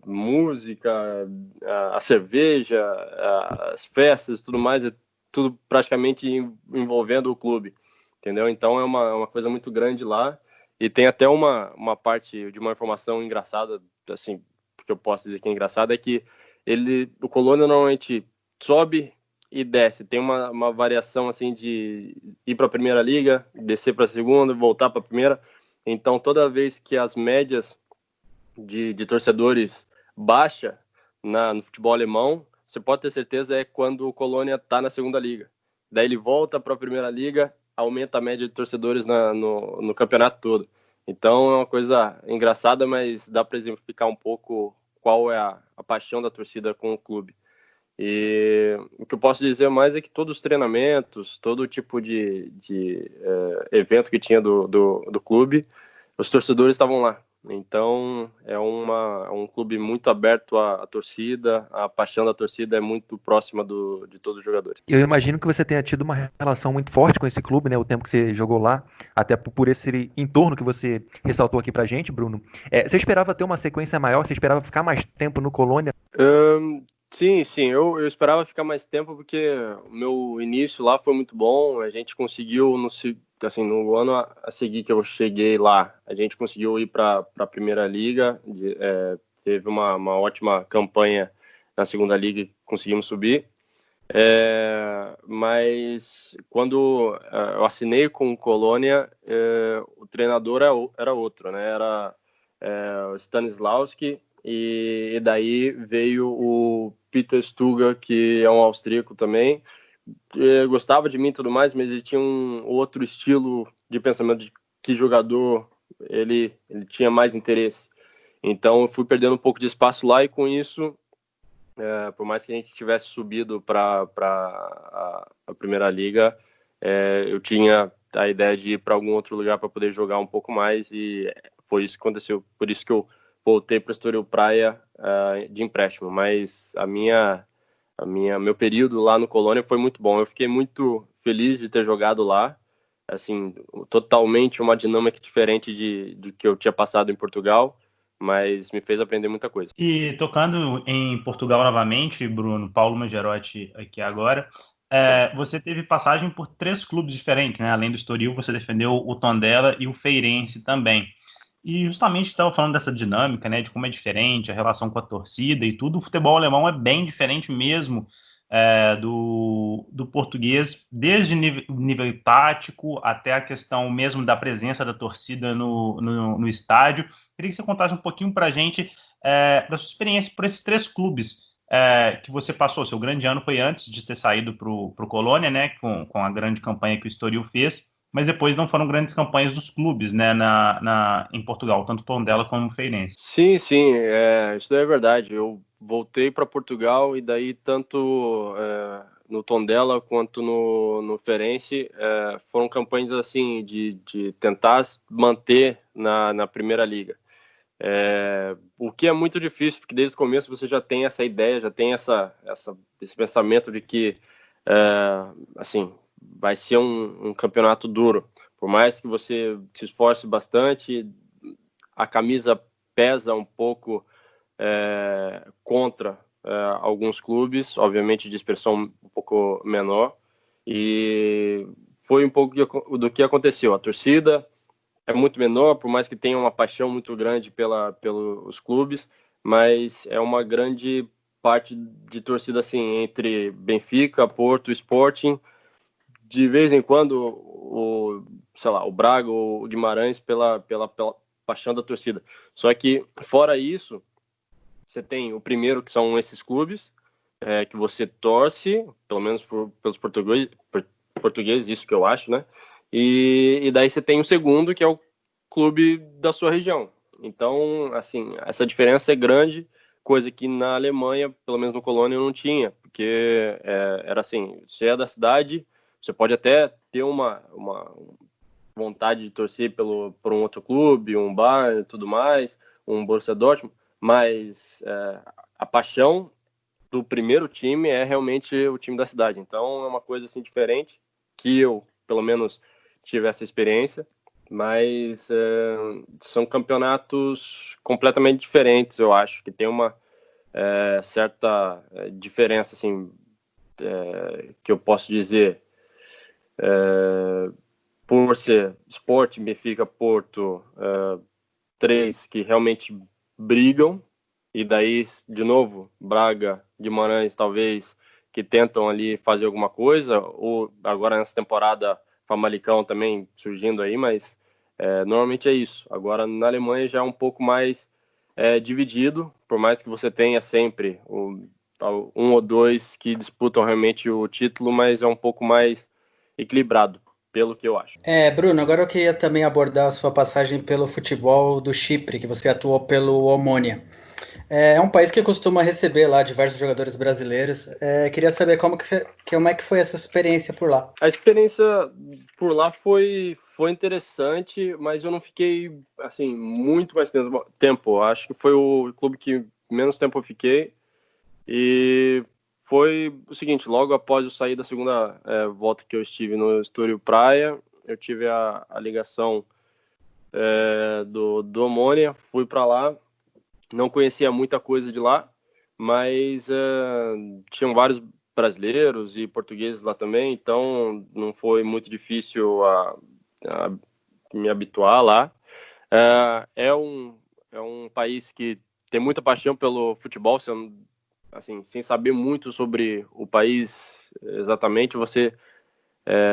música, a cerveja, as festas, tudo mais, é tudo praticamente envolvendo o clube, entendeu? Então é uma coisa muito grande lá, e tem até uma parte de uma informação engraçada, assim, que eu posso dizer que é engraçada, é que o Colônia normalmente sobe e desce, tem uma variação assim de ir para a primeira liga, descer para a segunda, voltar para a primeira. Então toda vez que as médias de torcedores baixa no futebol alemão, você pode ter certeza quando o Colônia está na segunda liga. Daí ele volta para a primeira liga, aumenta a média de torcedores no campeonato todo. Então é uma coisa engraçada, mas dá para exemplificar um pouco qual é a paixão da torcida com o clube. E o que eu posso dizer mais é que todos os treinamentos, todo tipo de evento que tinha do clube, os torcedores estavam lá. Então é um clube muito aberto à torcida, a paixão da torcida é muito próxima de todos os jogadores. Eu imagino que você tenha tido uma relação muito forte com esse clube, né? O tempo que você jogou lá, até por esse entorno que você ressaltou aqui pra gente, Bruno. Você esperava ter uma sequência maior? Você esperava ficar mais tempo no Colônia? Sim, eu esperava ficar mais tempo porque o meu início lá foi muito bom. A gente conseguiu, no ano a seguir que eu cheguei lá, a gente conseguiu ir para a Primeira Liga, teve uma ótima campanha na Segunda Liga e conseguimos subir. Mas quando eu assinei com o Colônia, o treinador era outro, né? Era o Stanislawski, e daí veio o Peter Stuga, que é um austríaco também. Gostava de mim e tudo mais, mas ele tinha um outro estilo de pensamento de que jogador ele tinha mais interesse. Então eu fui perdendo um pouco de espaço lá, e com isso, por mais que a gente tivesse subido para a Primeira Liga, eu tinha a ideia de ir para algum outro lugar para poder jogar um pouco mais, e foi isso que aconteceu. Por isso que eu voltei para o Estoril Praia de empréstimo, mas meu período lá no Colônia foi muito bom. Eu fiquei muito feliz de ter jogado lá, assim, totalmente uma dinâmica diferente de que eu tinha passado em Portugal, mas me fez aprender muita coisa. E tocando em Portugal novamente, Bruno, Paulo Mangerotti aqui agora, você teve passagem por 3 clubes diferentes, né? Além do Estoril, você defendeu o Tondela e o Feirense também. E justamente estava falando dessa dinâmica, né, de como é diferente a relação com a torcida e tudo. O futebol alemão é bem diferente mesmo do português, desde nível tático até a questão mesmo da presença da torcida no estádio. Queria que você contasse um pouquinho para a gente da sua experiência por esses 3 clubes que você passou. Seu grande ano foi antes de ter saído para o Colônia, né, com a grande campanha que o Estoril fez, mas depois não foram grandes campanhas dos clubes, né, em Portugal, tanto Tondela como Feirense. Sim, isso é verdade. Eu voltei para Portugal, e daí tanto no Tondela quanto no Feirense foram campanhas assim de tentar manter na Primeira Liga. O que é muito difícil, porque desde o começo você já tem essa ideia, já tem esse pensamento de que assim, vai ser um campeonato duro. Por mais que você se esforce bastante, a camisa pesa um pouco contra alguns clubes, obviamente de expressão um pouco menor, e foi um pouco do que aconteceu. A torcida é muito menor, por mais que tenha uma paixão muito grande pelos clubes, mas é uma grande parte de torcida assim, entre Benfica, Porto, Sporting, de vez em quando o Braga ou o Guimarães pela paixão da torcida. Só que, fora isso, você tem o primeiro, que são esses clubes, que você torce, pelo menos pelos portugueses, isso que eu acho, né? E daí você tem o segundo, que é o clube da sua região. Então, assim, essa diferença é grande, coisa que na Alemanha, pelo menos no Colônia, eu não tinha, porque era assim, você é da cidade, você pode até ter uma vontade de torcer por um outro clube, um Bayern e tudo mais, um Borussia Dortmund, mas a paixão do primeiro time é realmente o time da cidade. Então é uma coisa assim diferente, que eu, pelo menos, tive essa experiência, mas são campeonatos completamente diferentes, eu acho, que tem uma certa diferença, assim, que eu posso dizer, por ser Sporting, Benfica, Porto, 3 que realmente brigam, e daí, de novo, Braga, Guimarães, talvez, que tentam ali fazer alguma coisa, ou agora nessa temporada, Famalicão também surgindo aí, mas normalmente é isso. Agora, na Alemanha já é um pouco mais dividido, por mais que você tenha sempre um ou dois que disputam realmente o título, mas é um pouco mais equilibrado, pelo que eu acho. Bruno, agora eu queria também abordar a sua passagem pelo futebol do Chipre, que você atuou pelo Omonia. É um país que costuma receber lá diversos jogadores brasileiros. Queria saber como é que foi essa experiência por lá. A experiência por lá foi interessante, mas eu não fiquei assim muito mais tempo. Acho que foi o clube que menos tempo eu fiquei. E foi o seguinte: logo após eu sair da segunda volta que eu estive no Estoril Praia, eu tive a ligação do Omônia, fui para lá. Não conhecia muita coisa de lá, mas tinham vários brasileiros e portugueses lá também, então não foi muito difícil a me habituar lá. É um país que tem muita paixão pelo futebol, assim, sem saber muito sobre o país exatamente, você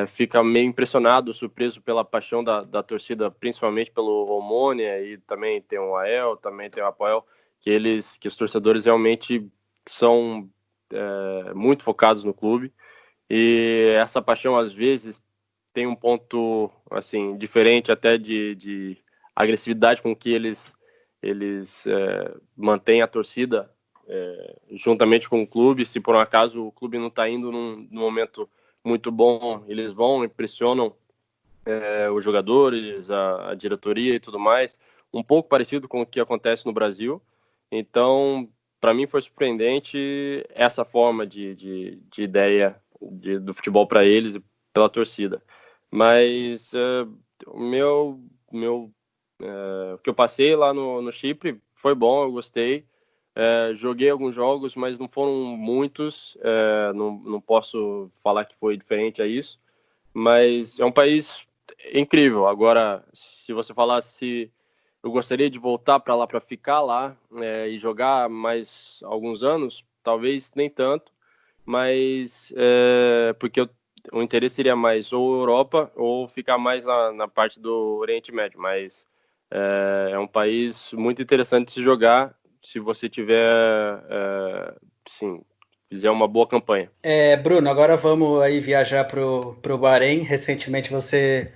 fica meio impressionado, surpreso pela paixão da torcida, principalmente pelo Omônia, e também tem o AEL, também tem o Apoel, que os torcedores realmente são muito focados no clube, e essa paixão às vezes tem um ponto assim diferente até de agressividade com que eles mantêm a torcida juntamente com o clube. Se por um acaso o clube não está indo num momento muito bom, eles vão, impressionam os jogadores, a diretoria e tudo mais, um pouco parecido com o que acontece no Brasil. Então, para mim foi surpreendente essa forma de ideia do futebol para eles e pela torcida. Mas o que eu passei lá no Chipre foi bom, eu gostei. Joguei alguns jogos, mas não foram muitos. Não posso falar que foi diferente a isso. Mas é um país incrível. Agora, se você falar se eu gostaria de voltar para lá para ficar lá e jogar mais alguns anos, talvez nem tanto. Mas porque o interesse seria mais ou Europa ou ficar mais na parte do Oriente Médio. Mas é um país muito interessante de se jogar se você tiver, sim, fizer uma boa campanha. Bruno, agora vamos aí viajar pro Bahrein. Recentemente você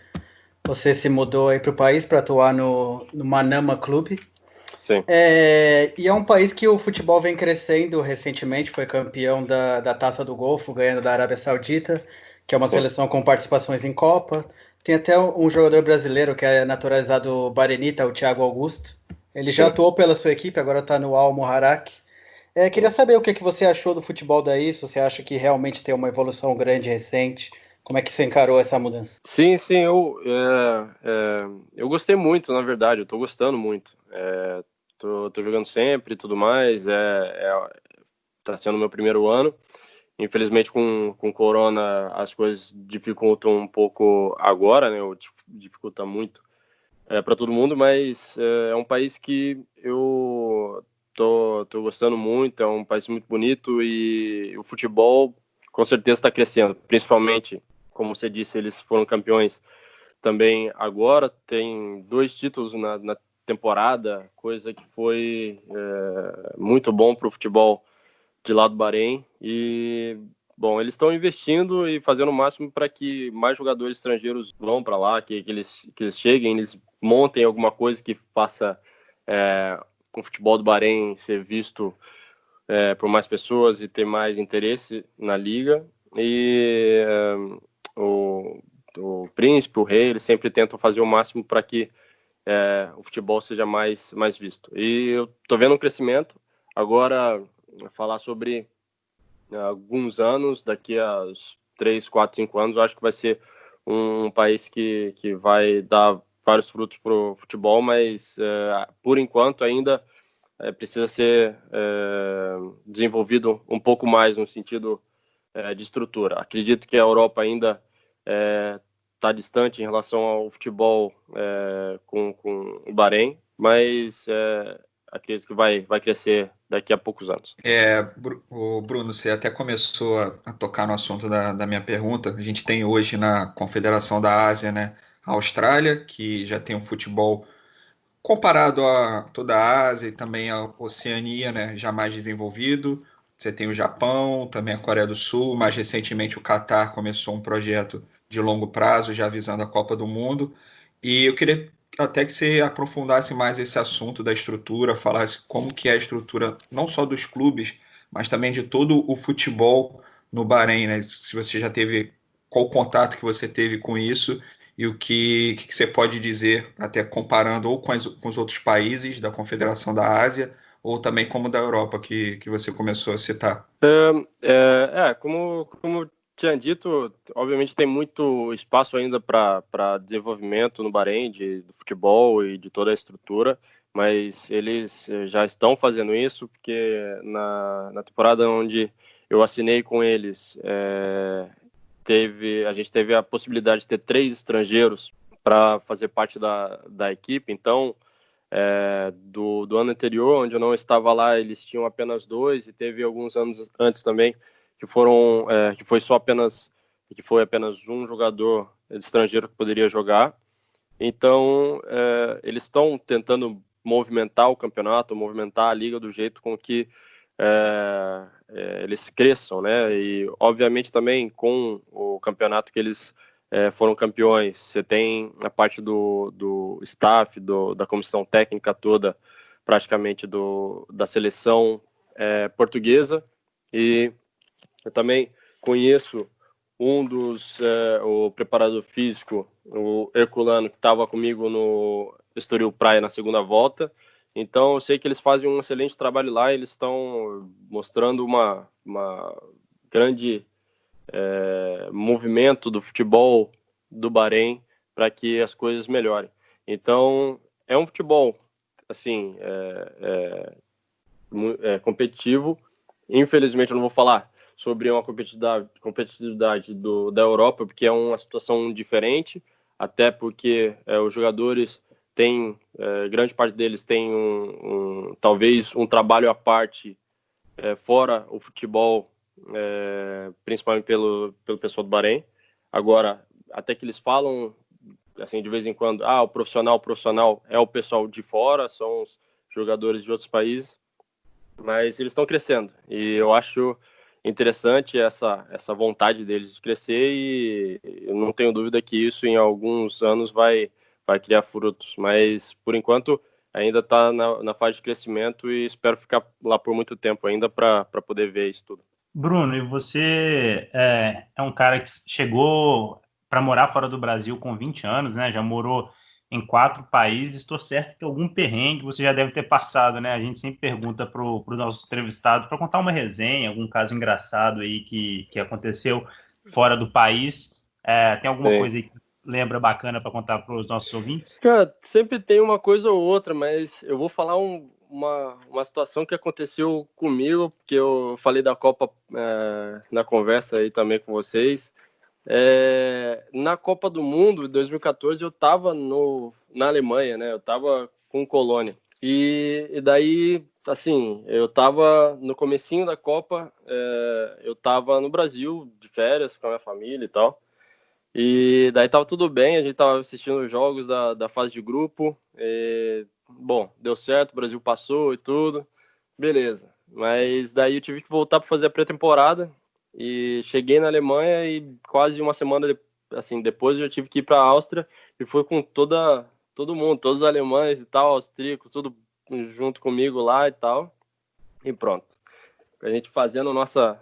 se mudou aí pro país para atuar no Manama Clube. Sim. E é um país que o futebol vem crescendo recentemente, foi campeão da Taça do Golfo, ganhando da Arábia Saudita, que é uma seleção com participações em Copa. Tem até um jogador brasileiro que é naturalizado barenita, o Thiago Augusto. Ele já atuou pela sua equipe, agora está no Al Muharraq. Queria saber o que você achou do futebol daí, se você acha que realmente tem uma evolução grande recente. Como é que você encarou essa mudança? Sim, eu gostei muito, na verdade, eu estou gostando muito. Tô jogando sempre e tudo mais, tá sendo meu primeiro ano. Infelizmente, com corona, as coisas dificultam um pouco agora, né? Dificulta muito para todo mundo, mas é um país que eu tô gostando muito, é um país muito bonito e o futebol com certeza está crescendo, principalmente, como você disse, eles foram campeões também agora, tem 2 títulos na temporada, coisa que foi muito bom para o futebol de lá do Bahrein. E bom, eles estão investindo e fazendo o máximo para que mais jogadores estrangeiros vão para lá, que eles cheguem, eles montem alguma coisa que faça o futebol do Bahrein ser visto por mais pessoas e ter mais interesse na liga. E o príncipe, o rei, eles sempre tentam fazer o máximo para que o futebol seja mais visto. E eu estou vendo um crescimento. Agora, falar sobre alguns anos, daqui a 3, 4, 5 anos, eu acho que vai ser um país que vai dar vários frutos para o futebol, mas por enquanto ainda precisa ser desenvolvido um pouco mais no sentido de estrutura. Acredito que a Europa ainda está distante em relação ao futebol com o Bahrein, mas acredito que vai crescer daqui a poucos anos. O Bruno, você até começou a tocar no assunto da minha pergunta. A gente tem hoje na Confederação da Ásia, né, a Austrália, que já tem um futebol comparado a toda a Ásia e também a Oceania, né, já mais desenvolvido. Você tem o Japão, também a Coreia do Sul. Mais recentemente, o Catar começou um projeto de longo prazo, já visando a Copa do Mundo. E eu queria até que você aprofundasse mais esse assunto da estrutura, falasse como que é a estrutura não só dos clubes, mas também de todo o futebol no Bahrein, né? Se você já teve, qual o contato que você teve com isso e o que você pode dizer, até comparando ou com os outros países da Confederação da Ásia, ou também como da Europa, que você começou a citar. Como tinha dito, obviamente tem muito espaço ainda para desenvolvimento no Bahrein, do futebol e de toda a estrutura, mas eles já estão fazendo isso, porque na temporada onde eu assinei com eles, a gente teve a possibilidade de ter 3 estrangeiros para fazer parte da equipe. Então, do ano anterior, onde eu não estava lá, eles tinham apenas 2, e teve alguns anos antes também que foi apenas um jogador estrangeiro que poderia jogar. Então, eles estão tentando movimentar o campeonato, movimentar a liga do jeito com que eles cresçam, né? E obviamente também com o campeonato que eles foram campeões, você tem a parte do staff, da comissão técnica toda, praticamente da seleção portuguesa. E eu também conheço o preparador físico, o Herculano, que estava comigo no Estoril Praia na segunda volta. Então, eu sei que eles fazem um excelente trabalho lá, eles estão mostrando uma grande movimento do futebol do Bahrein para que as coisas melhorem. Então, é um futebol, assim, competitivo. Infelizmente, eu não vou falar sobre uma competitividade da Europa, porque é uma situação diferente, até porque os jogadores têm, grande parte deles tem talvez um trabalho à parte fora o futebol, principalmente pelo pessoal do Bahrein. Agora, até que eles falam, assim, de vez em quando, o profissional é o pessoal de fora, são os jogadores de outros países, mas eles estão crescendo, e eu acho interessante essa vontade deles de crescer, e eu não tenho dúvida que isso em alguns anos vai criar frutos, mas por enquanto ainda está na fase de crescimento, e espero ficar lá por muito tempo ainda para poder ver isso tudo. Bruno, e você é um cara que chegou para morar fora do Brasil com 20 anos, né? Já morou em 4 países. Estou certo que algum perrengue você já deve ter passado, né? A gente sempre pergunta para os nossos entrevistados para contar uma resenha, algum caso engraçado aí que aconteceu fora do país. Tem alguma Sim. coisa aí que lembra bacana para contar para os nossos ouvintes? Cara, sempre tem uma coisa ou outra, mas eu vou falar uma situação que aconteceu comigo, porque eu falei da Copa na conversa aí também com vocês. Na Copa do Mundo de 2014 eu estava na Alemanha, né? Eu estava com Colônia. E daí, assim, eu estava no comecinho da Copa, eu estava no Brasil de férias com a minha família e tal. E daí tava tudo bem, a gente tava assistindo os jogos da fase de grupo. Bom, deu certo, o Brasil passou e tudo. Beleza. Mas daí eu tive que voltar para fazer a pré-temporada. E cheguei na Alemanha e quase uma semana assim, depois eu tive que ir para a Áustria. E fui com todo mundo, todos os alemães e tal, austríacos, tudo junto comigo lá e tal. E pronto. A gente fazendo nossa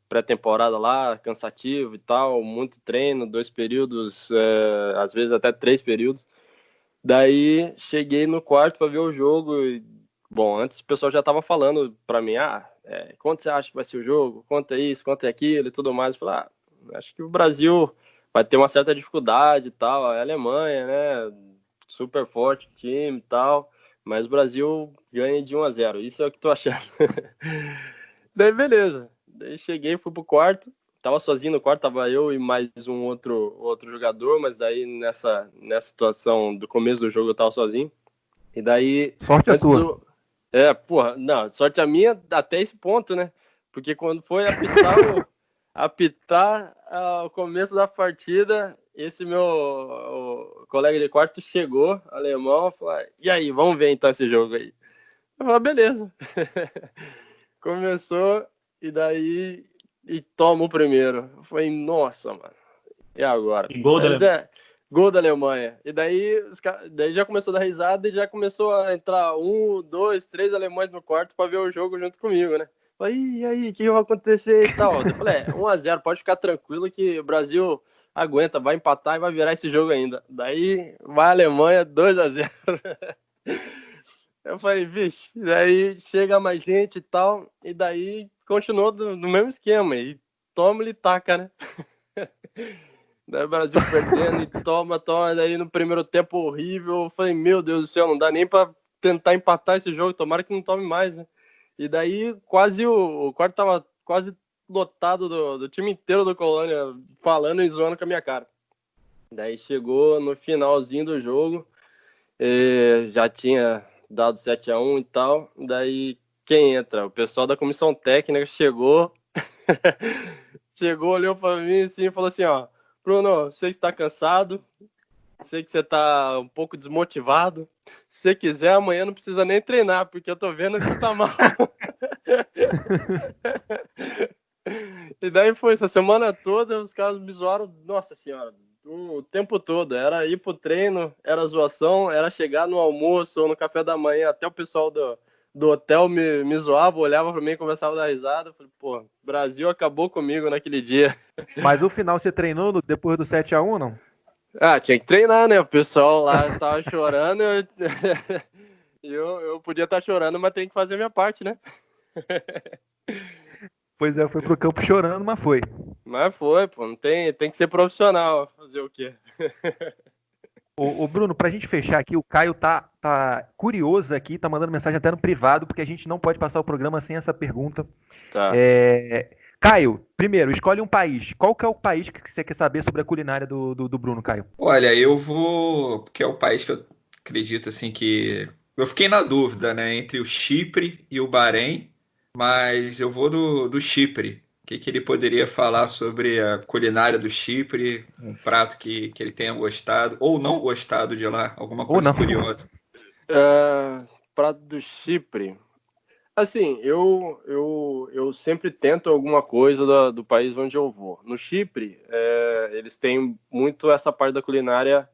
pré-temporada lá, cansativo e tal, muito treino, 2 períodos, às vezes até 3 períodos. Daí cheguei no quarto para ver o jogo e, bom, antes o pessoal já estava falando para mim, quanto você acha que vai ser o jogo? Quanto é isso, quanto é aquilo e tudo mais. Eu falei, acho que o Brasil vai ter uma certa dificuldade e tal, é a Alemanha, né, super forte o time e tal, mas o Brasil ganha de 1-0, isso é o que tô achando. Daí beleza, daí cheguei, fui pro quarto, tava sozinho no quarto, tava eu e mais um outro jogador, mas daí nessa situação do começo do jogo eu tava sozinho, e daí... Sorte a sua. Não, sorte a minha até esse ponto, né, porque quando foi apitar o começo da partida, esse o colega de quarto chegou, alemão, falou, e aí, vamos ver então esse jogo aí. Eu falei, beleza. Começou, e daí toma o primeiro. Eu falei, nossa, mano, e agora? E gol Mas da Gol da Alemanha. E daí, daí já começou a dar risada e já começou a entrar 1, 2, 3 alemães no quarto pra ver o jogo junto comigo, né? Falei, e aí, o que vai acontecer e tal? Eu falei, 1-0, pode ficar tranquilo que o Brasil aguenta, vai empatar e vai virar esse jogo ainda. Daí vai a Alemanha, 2-0. Eu falei, vixe, daí chega mais gente e tal, e daí continuou do mesmo esquema, e toma e taca, né? Daí o Brasil perdendo e toma, daí no primeiro tempo horrível, eu falei, meu Deus do céu, não dá nem pra tentar empatar esse jogo, tomara que não tome mais, né? E daí quase o quarto tava quase lotado do time inteiro do Colônia, falando e zoando com a minha cara. Daí chegou no finalzinho do jogo, já tinha dado 7-1 e tal, daí quem entra? O pessoal da comissão técnica chegou, olhou pra mim assim e falou assim, ó, Bruno, sei que está cansado, sei que você tá um pouco desmotivado, se você quiser amanhã não precisa nem treinar, porque eu tô vendo que você tá mal. E daí foi essa semana toda, os caras me zoaram, nossa senhora, o tempo todo, era ir pro treino, era zoação, era chegar no almoço ou no café da manhã, até o pessoal do hotel me zoava, olhava pra mim e começava a dar risada, falei, pô, Brasil acabou comigo naquele dia. Mas o final você treinou depois do 7-1, não? Ah, tinha que treinar, né, o pessoal lá tava chorando, eu podia estar chorando, mas tem que fazer a minha parte, né? Pois é, foi pro campo chorando, mas foi. Mas foi, pô, não tem que ser profissional, fazer o quê? Ô Bruno, pra gente fechar aqui, o Caio tá curioso aqui, tá mandando mensagem até no privado, porque a gente não pode passar o programa sem essa pergunta. Tá. Caio, primeiro, escolhe um país. Qual que é o país que você quer saber sobre a culinária do Bruno, Caio? Olha, eu vou, porque é o país que eu acredito assim que eu fiquei na dúvida, né, entre o Chipre e o Bahrein, mas eu vou do Chipre. O que ele poderia falar sobre a culinária do Chipre, um prato que ele tenha gostado ou não gostado de lá, alguma coisa curiosa. Prato do Chipre. Assim, eu sempre tento alguma coisa do país onde eu vou. No Chipre, eles têm muito essa parte da culinária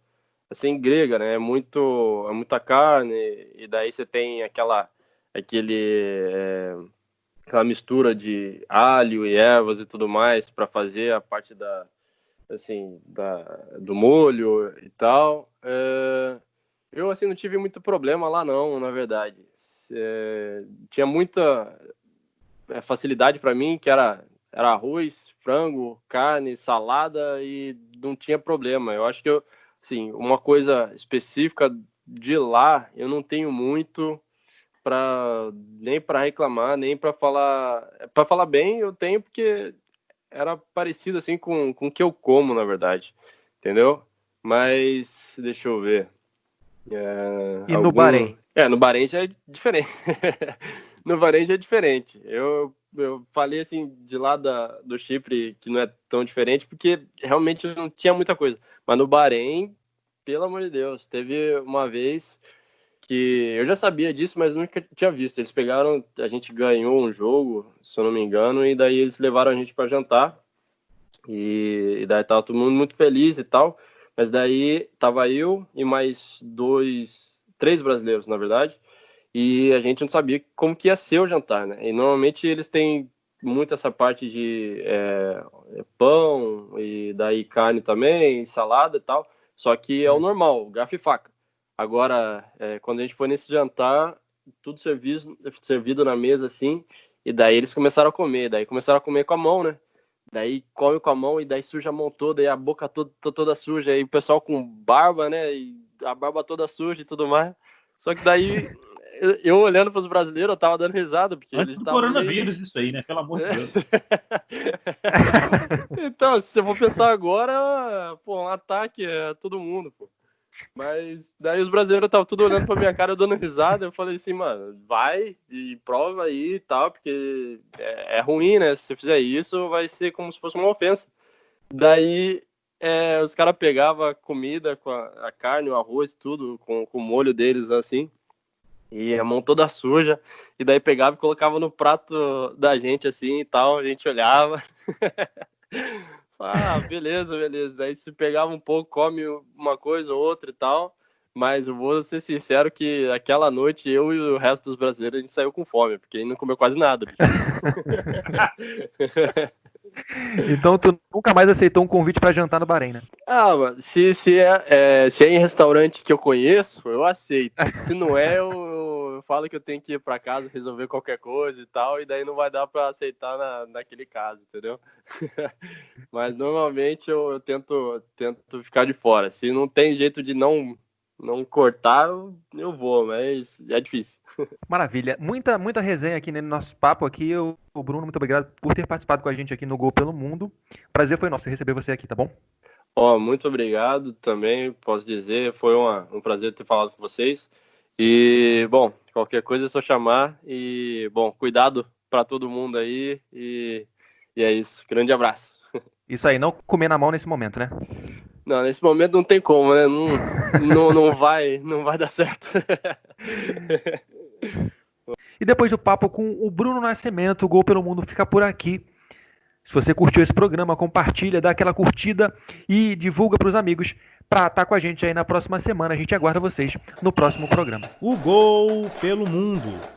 assim, grega, né? É muita carne, e daí você tem aquela mistura de alho e ervas e tudo mais para fazer a parte do molho e tal. Eu, assim, não tive muito problema lá, não, na verdade. Tinha muita facilidade para mim, que era arroz, frango, carne, salada, e não tinha problema. Eu acho que, assim, uma coisa específica de lá, eu não tenho muito nem para reclamar, nem para falar. Para falar bem, eu tenho, porque era parecido, assim, com o que eu como, na verdade. Entendeu? Mas, deixa eu ver. No Bahrein? No Bahrein já é diferente. No Bahrein já é diferente. Eu falei assim de lá do Chipre que não é tão diferente, porque realmente não tinha muita coisa. Mas no Bahrein, pelo amor de Deus, teve uma vez que eu já sabia disso, mas nunca tinha visto. Eles pegaram, a gente ganhou um jogo, se eu não me engano, e daí eles levaram a gente para jantar. E daí tava todo mundo muito feliz e tal. Mas daí tava eu e mais 3 brasileiros, na verdade. E a gente não sabia como que ia ser o jantar, né? E normalmente eles têm muito essa parte de pão, e daí carne também, salada e tal. Só que é o normal, garfo e faca. Agora, quando a gente foi nesse jantar, tudo servido na mesa, assim, e daí eles começaram a comer. Daí começaram a comer com a mão, né? Daí come com a mão e daí suja a mão toda, e a boca toda suja, e o pessoal com barba, né? E a barba toda suja e tudo mais. Só que daí, eu olhando para os brasileiros, eu tava dando risada, porque Antes eles do estavam coronavírus, isso aí, né? Pelo amor de Deus. Então, se eu for pensar agora, pô, um ataque a todo mundo, pô. Mas daí os brasileiros estavam tudo olhando pra minha cara, eu dando risada. Eu falei assim, mano, vai e prova aí e tal, porque é ruim, né? Se você fizer isso, vai ser como se fosse uma ofensa. Daí os caras pegavam a comida com a carne, o arroz, tudo, com o molho deles, assim, e a mão toda suja. E daí pegava e colocava no prato da gente, assim, e tal. A gente olhava. Ah, beleza. Daí se pegava um pouco, come uma coisa ou outra e tal. Mas eu vou ser sincero que aquela noite eu e o resto dos brasileiros a gente saiu com fome, porque aí não comeu quase nada, bicho. Então tu nunca mais aceitou um convite pra jantar no Bahrein, né? Ah, mano, se é em restaurante que eu conheço, eu aceito. Se não é, eu falo que eu tenho que ir pra casa resolver qualquer coisa e tal, e daí não vai dar pra aceitar naquele caso, entendeu? Mas normalmente eu tento ficar de fora. Se não tem jeito de não cortar, eu vou, mas é difícil. Maravilha. Muita resenha aqui no nosso papo aqui. O Bruno, muito obrigado por ter participado com a gente aqui no Gol pelo Mundo. Prazer foi nosso receber você aqui, tá bom? Ó, muito obrigado também, posso dizer, foi um prazer ter falado com vocês. E, bom, qualquer coisa é só chamar. E, bom, cuidado para todo mundo aí. E é isso. Grande abraço. Isso aí, não comer na mão nesse momento, né? Não, nesse momento não tem como, né? Não vai dar certo. E depois do papo com o Bruno Nascimento, o Gol pelo Mundo fica por aqui. Se você curtiu esse programa, compartilha, dá aquela curtida e divulga para os amigos para estar com a gente aí na próxima semana. A gente aguarda vocês no próximo programa. O Gol pelo Mundo.